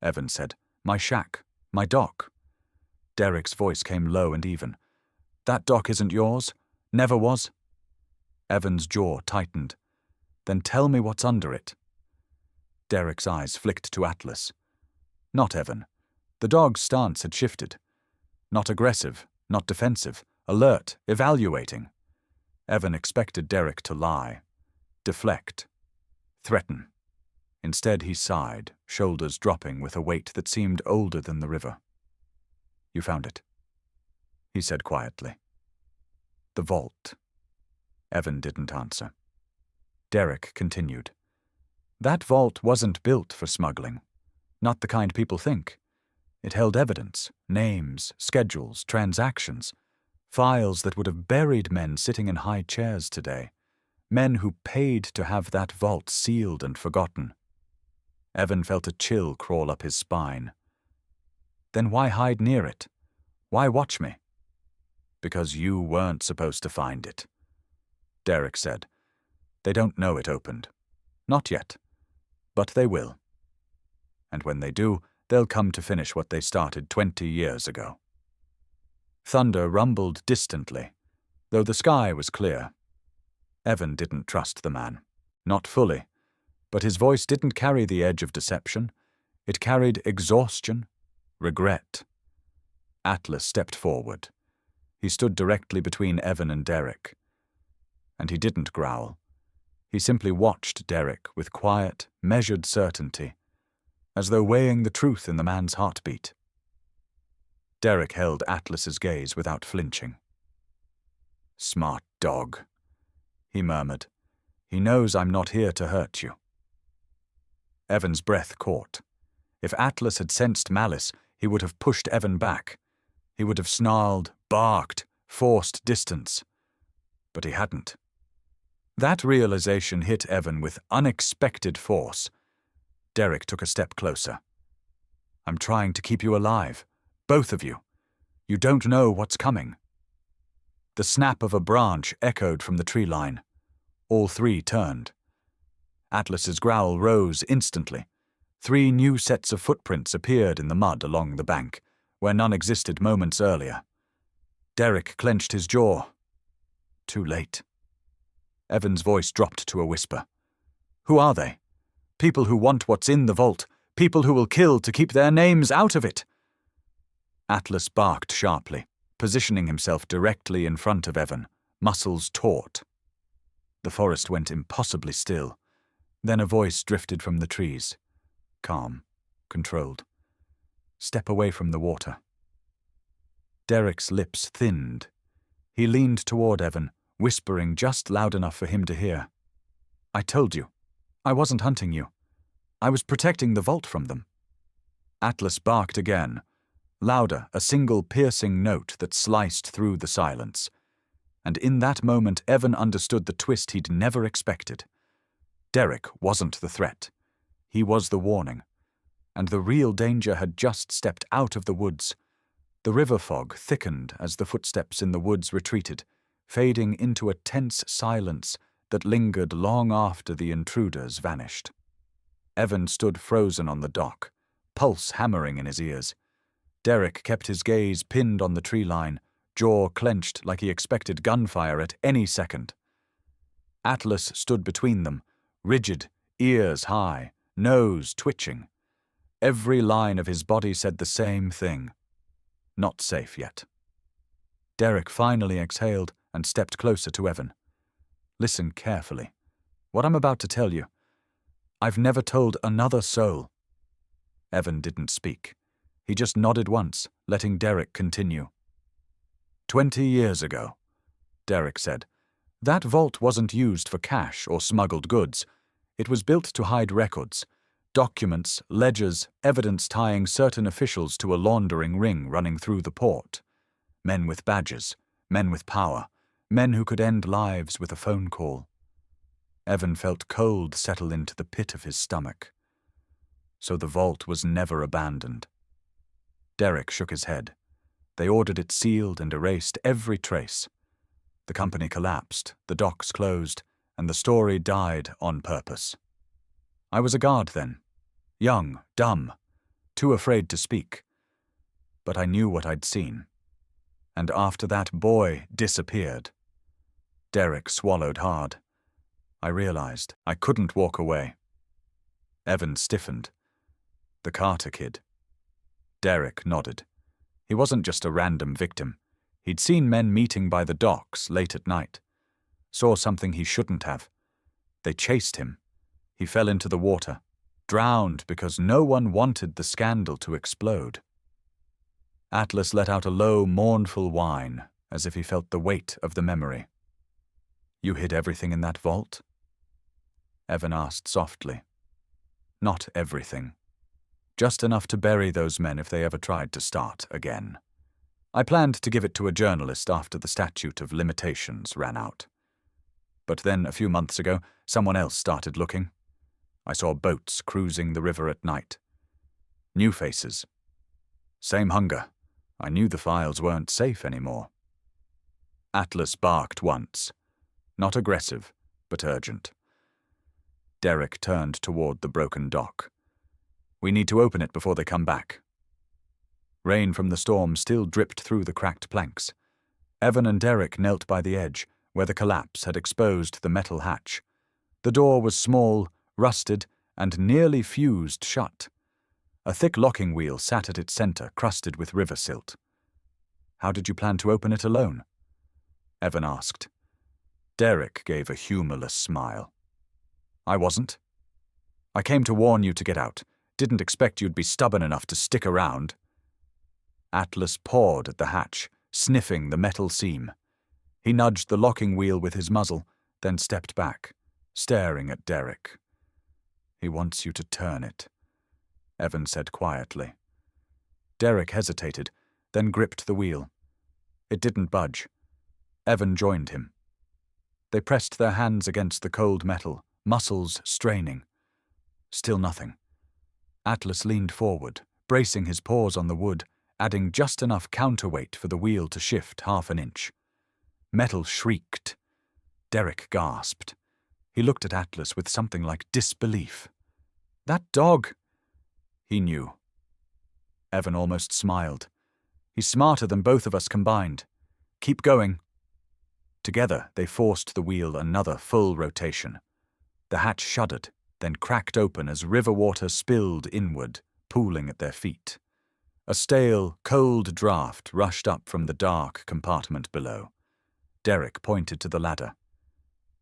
Evan said. "My shack, my dock." Derek's voice came low and even. "That dock isn't yours? Never was?" Evan's jaw tightened. "Then tell me what's under it." Derek's eyes flicked to Atlas. Not Evan. The dog's stance had shifted. Not aggressive, not defensive, alert, evaluating. Evan expected Derek to lie, deflect, threaten. Instead he sighed, shoulders dropping with a weight that seemed older than the river. "You found it," he said quietly. "The vault." Evan didn't answer. Derek continued. "That vault wasn't built for smuggling. Not the kind people think. It held evidence, names, schedules, transactions, files that would have buried men sitting in high chairs today, men who paid to have that vault sealed and forgotten." Evan felt a chill crawl up his spine. "Then why hide near it? Why watch me?" "Because you weren't supposed to find it." Derek said. They don't know it opened. Not yet. But they will. And when they do, they'll come to finish what they started 20 years ago. Thunder rumbled distantly, though the sky was clear. Evan didn't trust the man. Not fully. But his voice didn't carry the edge of deception. It carried exhaustion, regret. Atlas stepped forward. He stood directly between Evan and Derek. And he didn't growl. He simply watched Derek with quiet, measured certainty, as though weighing the truth in the man's heartbeat. Derek held Atlas's gaze without flinching. "Smart dog," he murmured. "He knows I'm not here to hurt you." Evan's breath caught. If Atlas had sensed malice, he would have pushed Evan back. He would have snarled, barked, forced distance. But he hadn't. That realization hit Evan with unexpected force. Derek took a step closer. "I'm trying to keep you alive, both of you. You don't know what's coming." The snap of a branch echoed from the tree line. All three turned. Atlas's growl rose instantly. 3 new sets of footprints appeared in the mud along the bank, where none existed moments earlier. Derek clenched his jaw. Too late. Evan's voice dropped to a whisper. "Who are they? People who want what's in the vault. People who will kill to keep their names out of it." Atlas barked sharply, positioning himself directly in front of Evan, muscles taut. The forest went impossibly still. Then a voice drifted from the trees. Calm, controlled. "Step away from the water." Derek's lips thinned. He leaned toward Evan, whispering just loud enough for him to hear. "I told you. I wasn't hunting you. I was protecting the vault from them." Atlas barked again, louder, a single piercing note that sliced through the silence. And in that moment, Evan understood the twist he'd never expected. Derek wasn't the threat. He was the warning. And the real danger had just stepped out of the woods. The river fog thickened as the footsteps in the woods retreated, fading into a tense silence that lingered long after the intruders vanished. Evan stood frozen on the dock, pulse hammering in his ears. Derek kept his gaze pinned on the tree line, jaw clenched like he expected gunfire at any second. Atlas stood between them, rigid, ears high, nose twitching. Every line of his body said the same thing. Not safe yet. Derek finally exhaled and stepped closer to Evan. "Listen carefully. What I'm about to tell you, I've never told another soul." Evan didn't speak. He just nodded once, letting Derek continue. 20 years ago, Derek said, that vault wasn't used for cash or smuggled goods. It was built to hide records, documents, ledgers, evidence tying certain officials to a laundering ring running through the port. Men with badges, men with power, men who could end lives with a phone call. Evan felt cold settle into the pit of his stomach. So the vault was never abandoned. Derek shook his head. They ordered it sealed and erased every trace. The company collapsed, the docks closed, and the story died on purpose. I was a guard then, young, dumb, too afraid to speak. But I knew what I'd seen. And after that boy disappeared. Derek swallowed hard. I realized I couldn't walk away. Evan stiffened. The Carter kid. Derek nodded. He wasn't just a random victim. He'd seen men meeting by the docks late at night. Saw something he shouldn't have. They chased him. He fell into the water, drowned because no one wanted the scandal to explode. Atlas let out a low, mournful whine, as if he felt the weight of the memory. You hid everything in that vault? Evan asked softly. Not everything. Just enough to bury those men if they ever tried to start again. I planned to give it to a journalist after the statute of limitations ran out. But then, a few months ago, someone else started looking. I saw boats cruising the river at night. New faces. Same hunger. I knew the files weren't safe anymore. Atlas barked once. not aggressive, but urgent. Derek turned toward the broken dock. "We need to open it before they come back." Rain from the storm still dripped through the cracked planks. Evan and Derek knelt by the edge, where the collapse had exposed the metal hatch. The door was small, rusted, and nearly fused shut. A thick locking wheel sat at its center, crusted with river silt. "How did you plan to open it alone?" Evan asked. Derek gave a humorless smile. "I wasn't. I came to warn you to get out. Didn't expect you'd be stubborn enough to stick around." Atlas pawed at the hatch, sniffing the metal seam. He nudged the locking wheel with his muzzle, then stepped back, staring at Derek. "He wants you to turn it," Evan said quietly. Derek hesitated, then gripped the wheel. It didn't budge. Evan joined him. They pressed their hands against the cold metal, muscles straining. Still nothing. Atlas leaned forward, bracing his paws on the wood, adding just enough counterweight for the wheel to shift half an inch. Metal shrieked. Derek gasped. He looked at Atlas with something like disbelief. "That dog!" He knew. Evan almost smiled. "He's smarter than both of us combined. Keep going." Together, they forced the wheel another full rotation. The hatch shuddered, then cracked open as river water spilled inward, pooling at their feet. A stale, cold draft rushed up from the dark compartment below. Derek pointed to the ladder.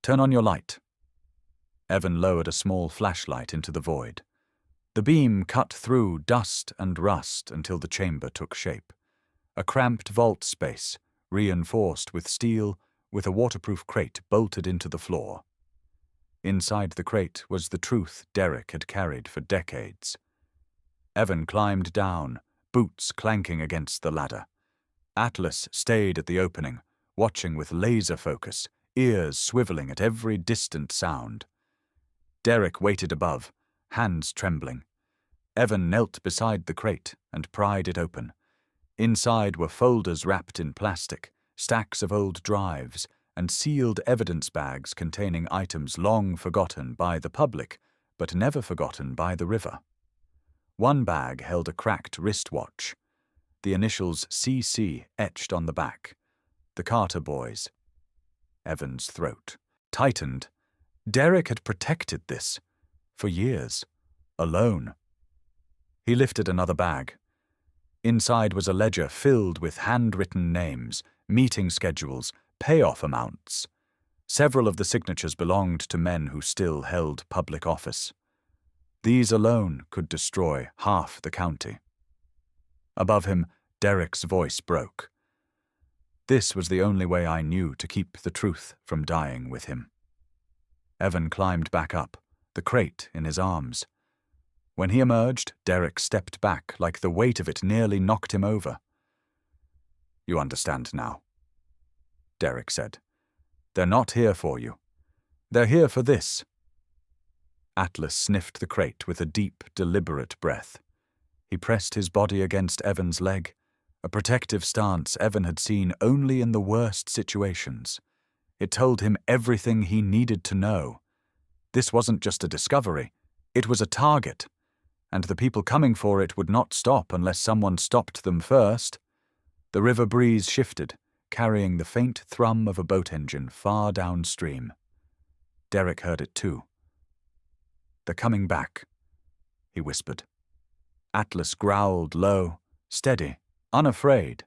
"Turn on your light." Evan lowered a small flashlight into the void. The beam cut through dust and rust until the chamber took shape. A cramped vault space, reinforced with steel, with a waterproof crate bolted into the floor. Inside the crate was the truth Derek had carried for decades. Evan climbed down, boots clanking against the ladder. Atlas stayed at the opening, watching with laser focus, ears swiveling at every distant sound. Derek waited above, hands trembling. Evan knelt beside the crate and pried it open. Inside were folders wrapped in plastic, stacks of old drives, and sealed evidence bags containing items long forgotten by the public, but never forgotten by the river. One bag held a cracked wristwatch, the initials CC etched on the back. The Carter boys. Evan's throat tightened. Derek had protected this for years, alone. He lifted another bag. Inside was a ledger filled with handwritten names, meeting schedules, payoff amounts. Several of the signatures belonged to men who still held public office. These alone could destroy half the county. Above him, Derek's voice broke. "This was the only way I knew to keep the truth from dying with him." Evan climbed back up, the crate in his arms. When he emerged, Derek stepped back like the weight of it nearly knocked him over. "You understand now," Derek said. "They're not here for you. They're here for this." Atlas sniffed the crate with a deep, deliberate breath. He pressed his body against Evan's leg, a protective stance Evan had seen only in the worst situations. It told him everything he needed to know. This wasn't just a discovery, it was a target, and the people coming for it would not stop unless someone stopped them first. The river breeze shifted, carrying the faint thrum of a boat engine far downstream. Derek heard it too. "They're coming back," he whispered. Atlas growled low, steady, unafraid.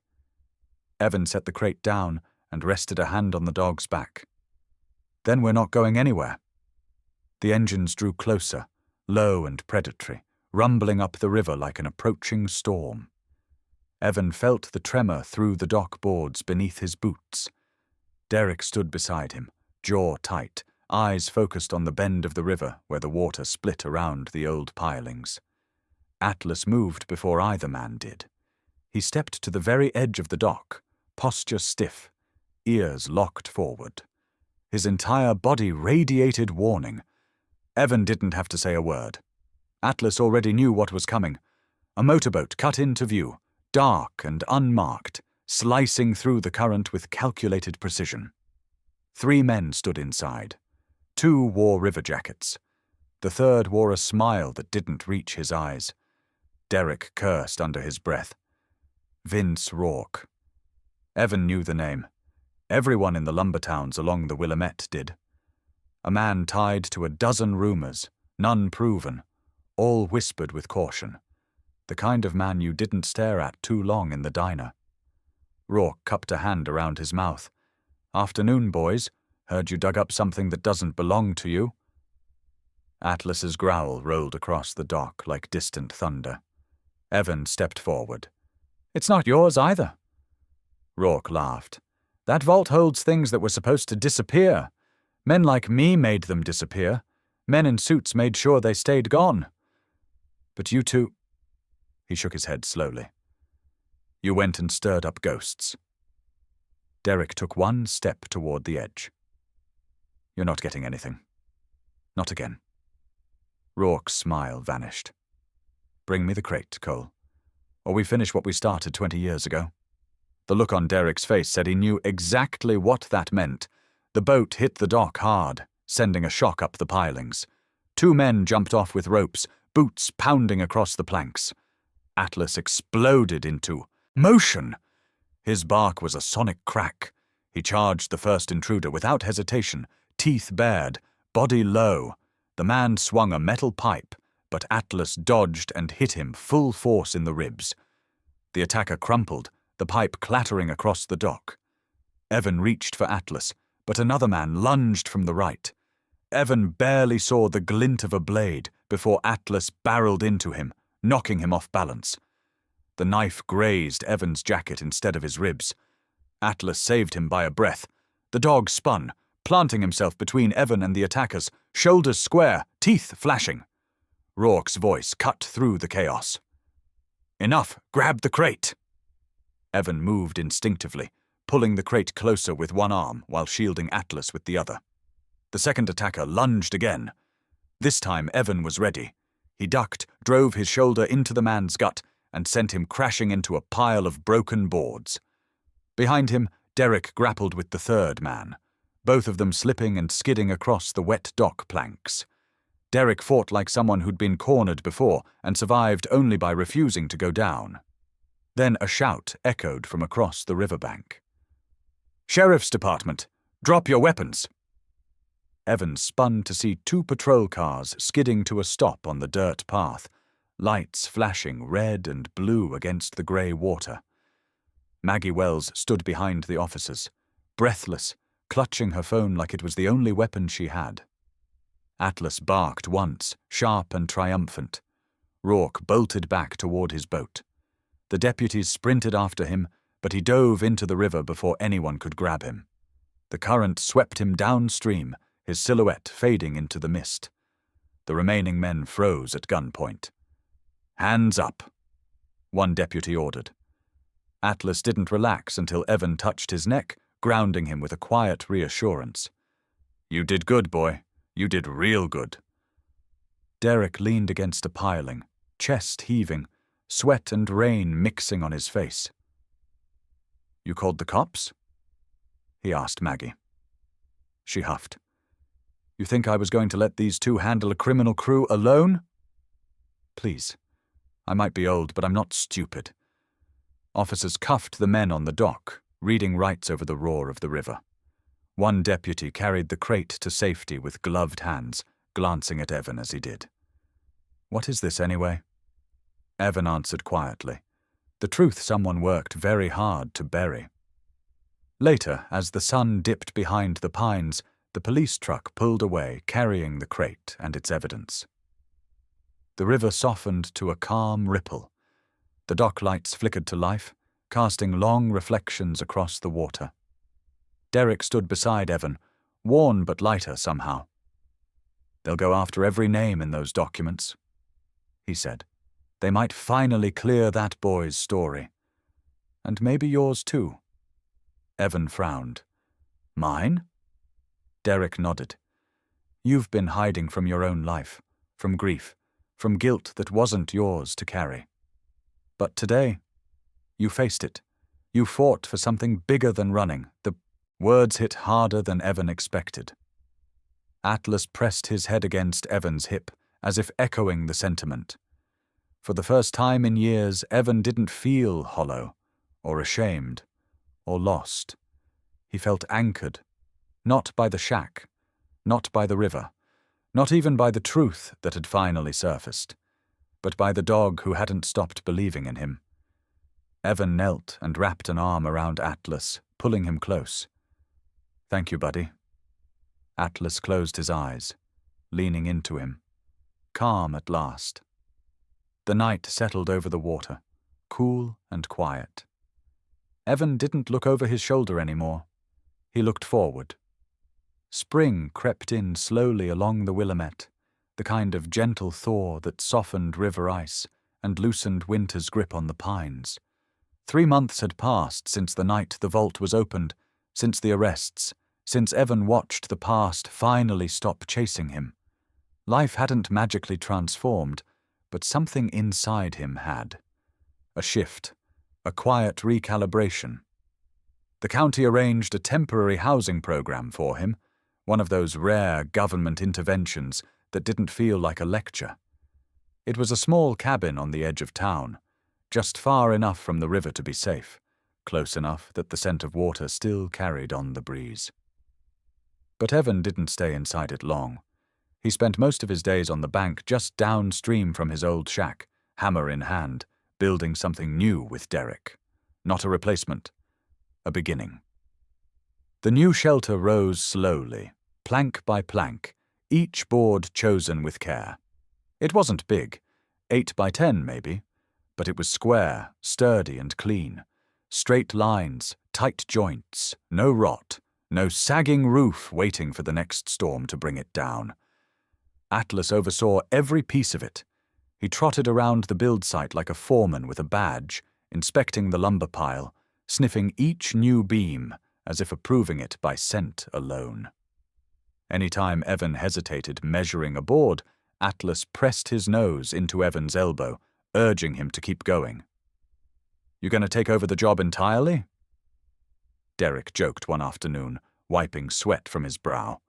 Evan set the crate down and rested a hand on the dog's back. "Then we're not going anywhere." The engines drew closer, low and predatory, rumbling up the river like an approaching storm. Evan felt the tremor through the dock boards beneath his boots. Derek stood beside him, jaw tight, eyes focused on the bend of the river where the water split around the old pilings. Atlas moved before either man did. He stepped to the very edge of the dock, posture stiff, ears locked forward. His entire body radiated warning. Evan didn't have to say a word. Atlas already knew what was coming. A motorboat cut into view, dark and unmarked, slicing through the current with calculated precision. 3 men stood inside. 2 wore river jackets. The third wore a smile that didn't reach his eyes. Derek cursed under his breath. Vince Rourke. Evan knew the name. Everyone in the lumber towns along the Willamette did. A man tied to a dozen rumors, none proven, all whispered with caution. The kind of man you didn't stare at too long in the diner. Rourke cupped a hand around his mouth. "Afternoon, boys. Heard you dug up something that doesn't belong to you." Atlas's growl rolled across the dock like distant thunder. Evan stepped forward. "It's not yours either." Rourke laughed. "That vault holds things that were supposed to disappear. Men like me made them disappear. Men in suits made sure they stayed gone. But you two—" He shook his head slowly. "You went and stirred up ghosts." Derek took 1 step toward the edge. "You're not getting anything. Not again." Rourke's smile vanished. "Bring me the crate, Cole, or we finish what we started 20 years ago." The look on Derek's face said he knew exactly what that meant. The boat hit the dock hard, sending a shock up the pilings. 2 men jumped off with ropes, boots pounding across the planks. Atlas exploded into motion. His bark was a sonic crack. He charged the first intruder without hesitation, teeth bared, body low. The man swung a metal pipe, but Atlas dodged and hit him full force in the ribs. The attacker crumpled, the pipe clattering across the dock. Evan reached for Atlas, but another man lunged from the right. Evan barely saw the glint of a blade before Atlas barreled into him, knocking him off balance. The knife grazed Evan's jacket instead of his ribs. Atlas saved him by a breath. The dog spun, planting himself between Evan and the attackers, shoulders square, teeth flashing. Rourke's voice cut through the chaos. "Enough! Grab the crate!" Evan moved instinctively, pulling the crate closer with one arm while shielding Atlas with the other. The second attacker lunged again. This time Evan was ready. He ducked, drove his shoulder into the man's gut, and sent him crashing into a pile of broken boards. Behind him, Derek grappled with the third man, both of them slipping and skidding across the wet dock planks. Derek fought like someone who'd been cornered before and survived only by refusing to go down. Then a shout echoed from across the riverbank. "Sheriff's Department! Drop your weapons!" Evan spun to see 2 patrol cars skidding to a stop on the dirt path, lights flashing red and blue against the grey water. Maggie Wells stood behind the officers, breathless, clutching her phone like it was the only weapon she had. Atlas barked once, sharp and triumphant. Rourke bolted back toward his boat. The deputies sprinted after him, but he dove into the river before anyone could grab him. The current swept him downstream, his silhouette fading into the mist. The remaining men froze at gunpoint. "Hands up," one deputy ordered. Atlas didn't relax until Evan touched his neck, grounding him with a quiet reassurance. "You did good, boy. You did real good." Derek leaned against a piling, chest heaving, sweat and rain mixing on his face. "You called the cops?" he asked Maggie. She huffed. "You think I was going to let these 2 handle a criminal crew alone?" "Please. I might be old, but I'm not stupid." Officers cuffed the men on the dock, reading rights over the roar of the river. One deputy carried the crate to safety with gloved hands, glancing at Evan as he did. "What is this anyway?" Evan answered quietly. The truth someone worked very hard to bury. Later, as the sun dipped behind the pines, the police truck pulled away, carrying the crate and its evidence. The river softened to a calm ripple. The dock lights flickered to life, casting long reflections across the water. Derek stood beside Evan, worn but lighter somehow. "They'll go after every name in those documents," he said. "They might finally clear that boy's story. And maybe yours too." Evan frowned. "Mine?" Derek nodded. "You've been hiding from your own life, from grief, from guilt that wasn't yours to carry. But today, you faced it. You fought for something bigger than running, the Words hit harder than Evan expected. Atlas pressed his head against Evan's hip, as if echoing the sentiment. For the first time in years, Evan didn't feel hollow, or ashamed, or lost. He felt anchored, not by the shack, not by the river, not even by the truth that had finally surfaced, but by the dog who hadn't stopped believing in him. Evan knelt and wrapped an arm around Atlas, pulling him close. "Thank you, buddy." Atlas closed his eyes, leaning into him, calm at last. The night settled over the water, cool and quiet. Evan didn't look over his shoulder anymore. He looked forward. Spring crept in slowly along the Willamette, the kind of gentle thaw that softened river ice and loosened winter's grip on the pines. 3 months had passed since the night the vault was opened, since the arrests, since Evan watched the past finally stop chasing him. Life hadn't magically transformed, but something inside him had. A shift, a quiet recalibration. The county arranged a temporary housing program for him, one of those rare government interventions that didn't feel like a lecture. It was a small cabin on the edge of town, just far enough from the river to be safe, close enough that the scent of water still carried on the breeze. But Evan didn't stay inside it long. He spent most of his days on the bank just downstream from his old shack, hammer in hand, building something new with Derek. Not a replacement, a beginning. The new shelter rose slowly, plank by plank, each board chosen with care. It wasn't big, 8 by 10 maybe, but it was square, sturdy and clean. Straight lines, tight joints, no rot, no sagging roof waiting for the next storm to bring it down. Atlas oversaw every piece of it. He trotted around the build site like a foreman with a badge, inspecting the lumber pile, sniffing each new beam, as if approving it by scent alone. Any time Evan hesitated measuring a board, Atlas pressed his nose into Evan's elbow, urging him to keep going. "You going to take over the job entirely?" Derek joked one afternoon, wiping sweat from his brow.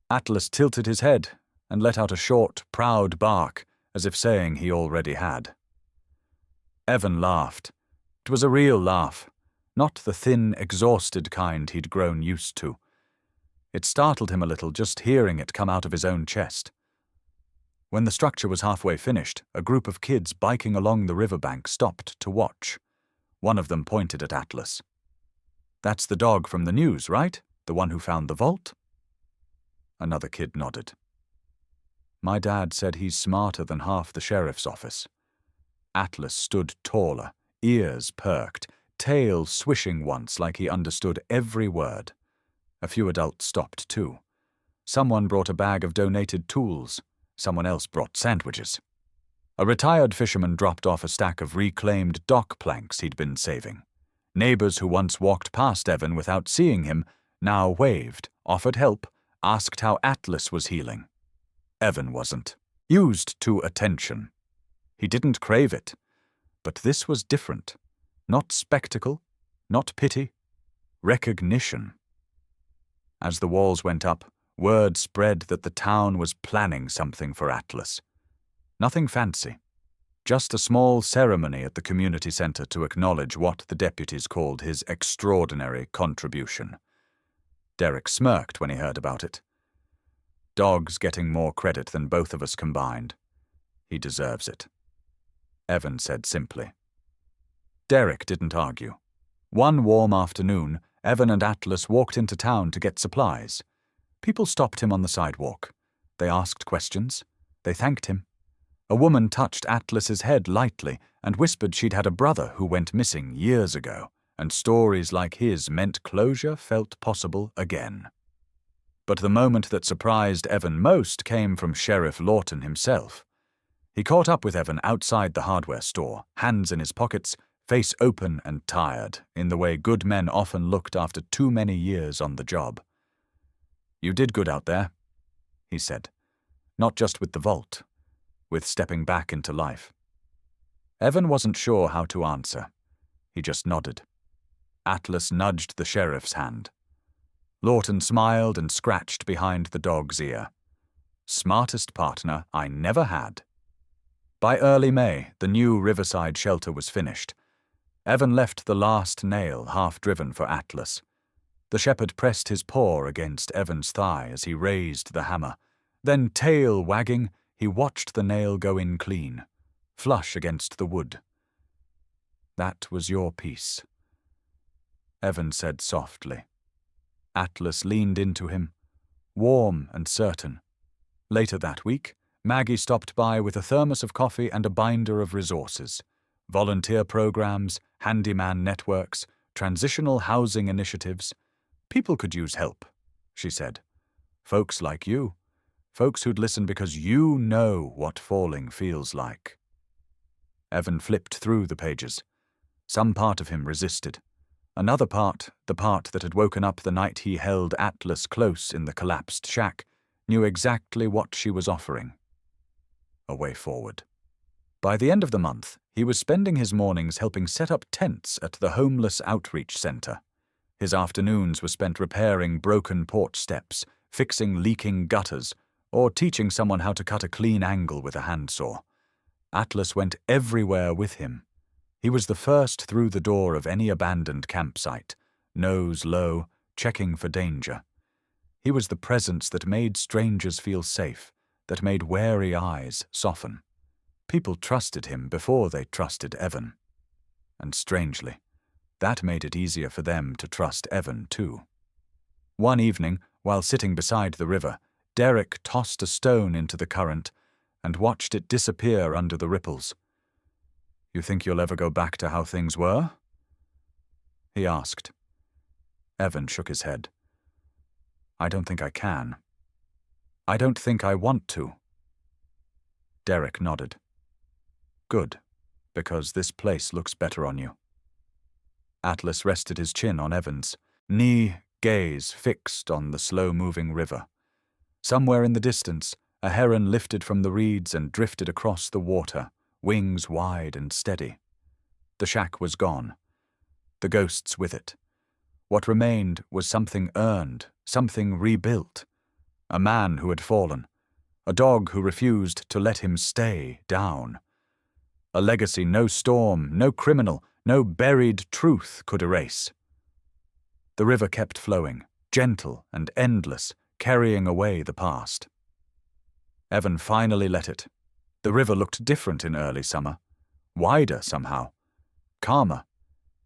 Atlas tilted his head and let out a short, proud bark, as if saying he already had. Evan laughed. It was a real laugh, not the thin, exhausted kind he'd grown used to. It startled him a little just hearing it come out of his own chest. When the structure was halfway finished, a group of kids biking along the riverbank stopped to watch. One of them pointed at Atlas. "That's the dog from the news, right? The one who found the vault?" Another kid nodded. "My dad said he's smarter than half the sheriff's office." Atlas stood taller, ears perked, tail swishing once like he understood every word. A few adults stopped too. Someone brought a bag of donated tools. Someone else brought sandwiches. A retired fisherman dropped off a stack of reclaimed dock planks he'd been saving. Neighbors who once walked past Evan without seeing him now waved, offered help, asked how Atlas was healing. Evan wasn't. Used to attention. He didn't crave it. But this was different. Not spectacle, not pity, recognition. As the walls went up, word spread that the town was planning something for Atlas. Nothing fancy. Just a small ceremony at the community center to acknowledge what the deputies called his extraordinary contribution. Derek smirked when he heard about it. "Dog's getting more credit than both of us combined. He deserves it," Evan said simply. Derek didn't argue. One warm afternoon, Evan and Atlas walked into town to get supplies. People stopped him on the sidewalk. They asked questions. They thanked him. A woman touched Atlas's head lightly and whispered she'd had a brother who went missing years ago, and stories like his meant closure felt possible again. But the moment that surprised Evan most came from Sheriff Lawton himself. He caught up with Evan outside the hardware store, hands in his pockets, face open and tired, in the way good men often looked after too many years on the job. "You did good out there," he said. "Not just with the vault, with stepping back into life." Evan wasn't sure how to answer. He just nodded. Atlas nudged the sheriff's hand. Lawton smiled and scratched behind the dog's ear. Smartest partner I never had. By early May, the new Riverside shelter was finished. Evan left the last nail half-driven for Atlas. The shepherd pressed his paw against Evan's thigh as he raised the hammer. Then, tail wagging, he watched the nail go in clean, flush against the wood. "That was your piece," Evan said softly. Atlas leaned into him, warm and certain. Later that week, Maggie stopped by with a thermos of coffee and a binder of resources. Volunteer programs, handyman networks, transitional housing initiatives. People could use help, she said. Folks like you. Folks who'd listen because you know what falling feels like. Evan flipped through the pages. Some part of him resisted. Another part, the part that had woken up the night he held Atlas close in the collapsed shack, knew exactly what she was offering. A way forward. By the end of the month, he was spending his mornings helping set up tents at the Homeless Outreach Center. His afternoons were spent repairing broken porch steps, fixing leaking gutters, or teaching someone how to cut a clean angle with a handsaw. Atlas went everywhere with him. He was the first through the door of any abandoned campsite, nose low, checking for danger. He was the presence that made strangers feel safe, that made wary eyes soften. People trusted him before they trusted Evan. And strangely, that made it easier for them to trust Evan too. One evening, while sitting beside the river, Derek tossed a stone into the current and watched it disappear under the ripples. "You think you'll ever go back to how things were?" he asked. Evan shook his head. "I don't think I can. I don't think I want to." Derek nodded. "Good, because this place looks better on you." Atlas rested his chin on Evan's, knee, gaze fixed on the slow-moving river. Somewhere in the distance, a heron lifted from the reeds and drifted across the water, wings wide and steady. The shack was gone. The ghosts with it. What remained was something earned, something rebuilt. A man who had fallen. A dog who refused to let him stay down. A legacy no storm, no criminal, no buried truth could erase. The river kept flowing, gentle and endless, carrying away the past. Evan finally let it. The river looked different in early summer. Wider somehow. Calmer.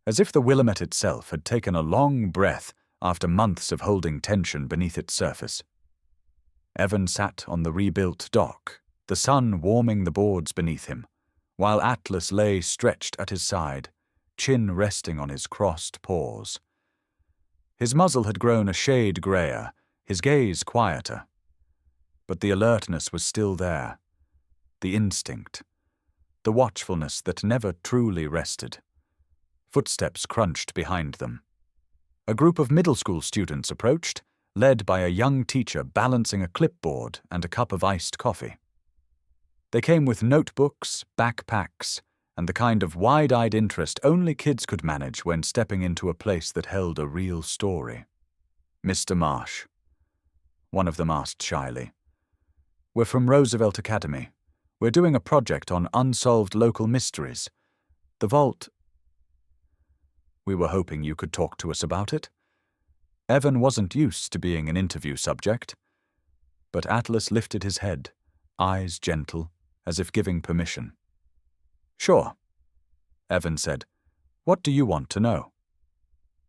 As if the Willamette itself had taken a long breath after months of holding tension beneath its surface. Evan sat on the rebuilt dock, the sun warming the boards beneath him, while Atlas lay stretched at his side, chin resting on his crossed paws. His muzzle had grown a shade grayer, his gaze quieter. But the alertness was still there. The instinct. The watchfulness that never truly rested. Footsteps crunched behind them. A group of middle school students approached, led by a young teacher balancing a clipboard and a cup of iced coffee. They came with notebooks, backpacks, and the kind of wide-eyed interest only kids could manage when stepping into a place that held a real story. "Mr. Marsh," one of them asked shyly. "We're from Roosevelt Academy. We're doing a project on unsolved local mysteries. The vault—" "We were hoping you could talk to us about it." Evan wasn't used to being an interview subject. But Atlas lifted his head, eyes gentle, as if giving permission. "Sure," Evan said. "What do you want to know?"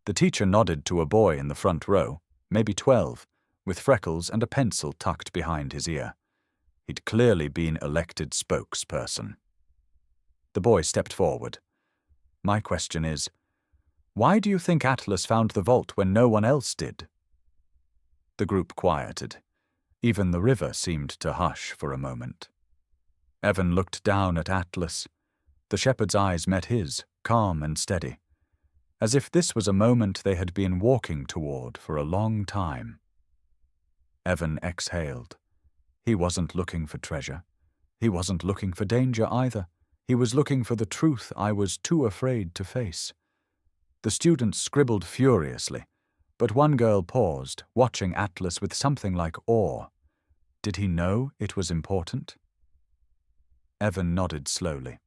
The teacher nodded to a boy in the front row, maybe 12, with freckles and a pencil tucked behind his ear. He'd clearly been elected spokesperson. The boy stepped forward. "My question is, why do you think Atlas found the vault when no one else did?" The group quieted. Even the river seemed to hush for a moment. Evan looked down at Atlas. The shepherd's eyes met his, calm and steady, as if this was a moment they had been walking toward for a long time. Evan exhaled. He wasn't looking for treasure. He wasn't looking for danger either. He was looking for the truth I was too afraid to face. The students scribbled furiously. But one girl paused, watching Atlas with something like awe. Did he know it was important? Evan nodded slowly.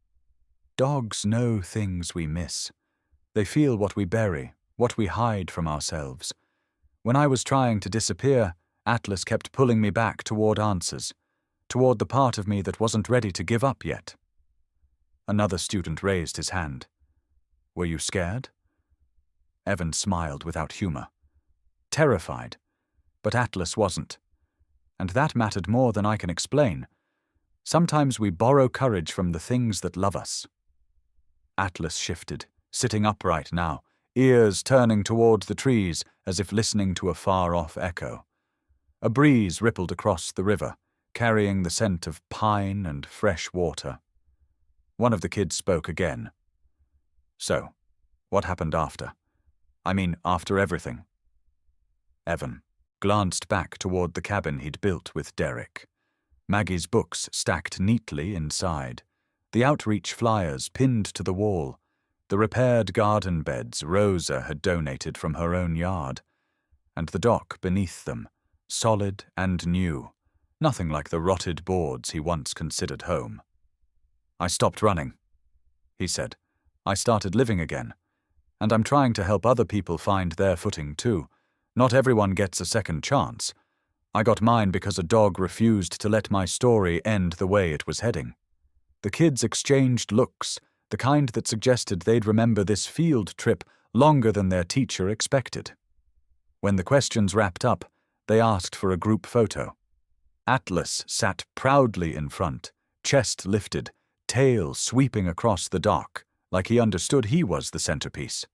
Dogs know things we miss. They feel what we bury, what we hide from ourselves. When I was trying to disappear, Atlas kept pulling me back toward answers, toward the part of me that wasn't ready to give up yet. Another student raised his hand. Were you scared? Evan smiled without humor. Terrified. But Atlas wasn't. And that mattered more than I can explain. Sometimes we borrow courage from the things that love us. Atlas shifted, sitting upright now, ears turning toward the trees as if listening to a far-off echo. A breeze rippled across the river, carrying the scent of pine and fresh water. One of the kids spoke again. So, what happened after? I mean, after everything. Evan glanced back toward the cabin he'd built with Derek. Maggie's books stacked neatly inside, the outreach flyers pinned to the wall, the repaired garden beds Rosa had donated from her own yard, and the dock beneath them, solid and new, nothing like the rotted boards he once considered home. I stopped running, he said. I started living again. And I'm trying to help other people find their footing too. Not everyone gets a second chance. I got mine because a dog refused to let my story end the way it was heading. The kids exchanged looks, the kind that suggested they'd remember this field trip longer than their teacher expected. When the questions wrapped up, they asked for a group photo. Atlas sat proudly in front, chest lifted, tail sweeping across the dock, like he understood he was the centerpiece.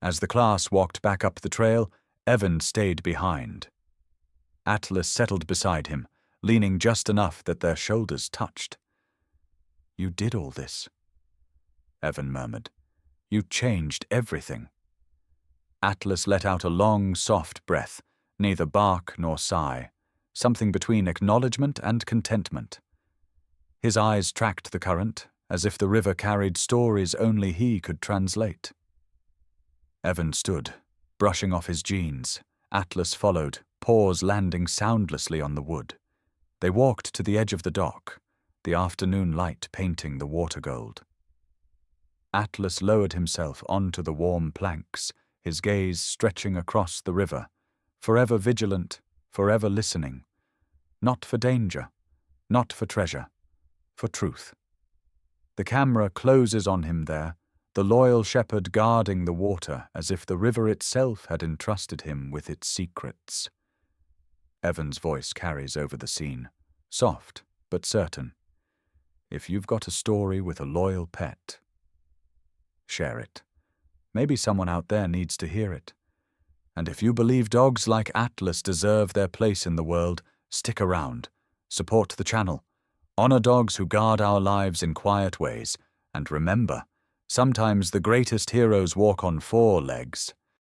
As the class walked back up the trail, Evan stayed behind. Atlas settled beside him, leaning just enough that their shoulders touched. You did all this, Evan murmured. You changed everything. Atlas let out a long, soft breath, neither bark nor sigh, something between acknowledgement and contentment. His eyes tracked the current, as if the river carried stories only he could translate. Evan stood, brushing off his jeans. Atlas followed, paws landing soundlessly on the wood. They walked to the edge of the dock, the afternoon light painting the water gold. Atlas lowered himself onto the warm planks, his gaze stretching across the river, forever vigilant, forever listening. Not for danger, not for treasure, for truth. The camera closes on him there, the loyal shepherd guarding the water as if the river itself had entrusted him with its secrets. Evan's voice carries over the scene, soft but certain. If you've got a story with a loyal pet, share it. Maybe someone out there needs to hear it. And if you believe dogs like Atlas deserve their place in the world, stick around, support the channel, honor dogs who guard our lives in quiet ways, and remember, sometimes the greatest heroes walk on 4 legs.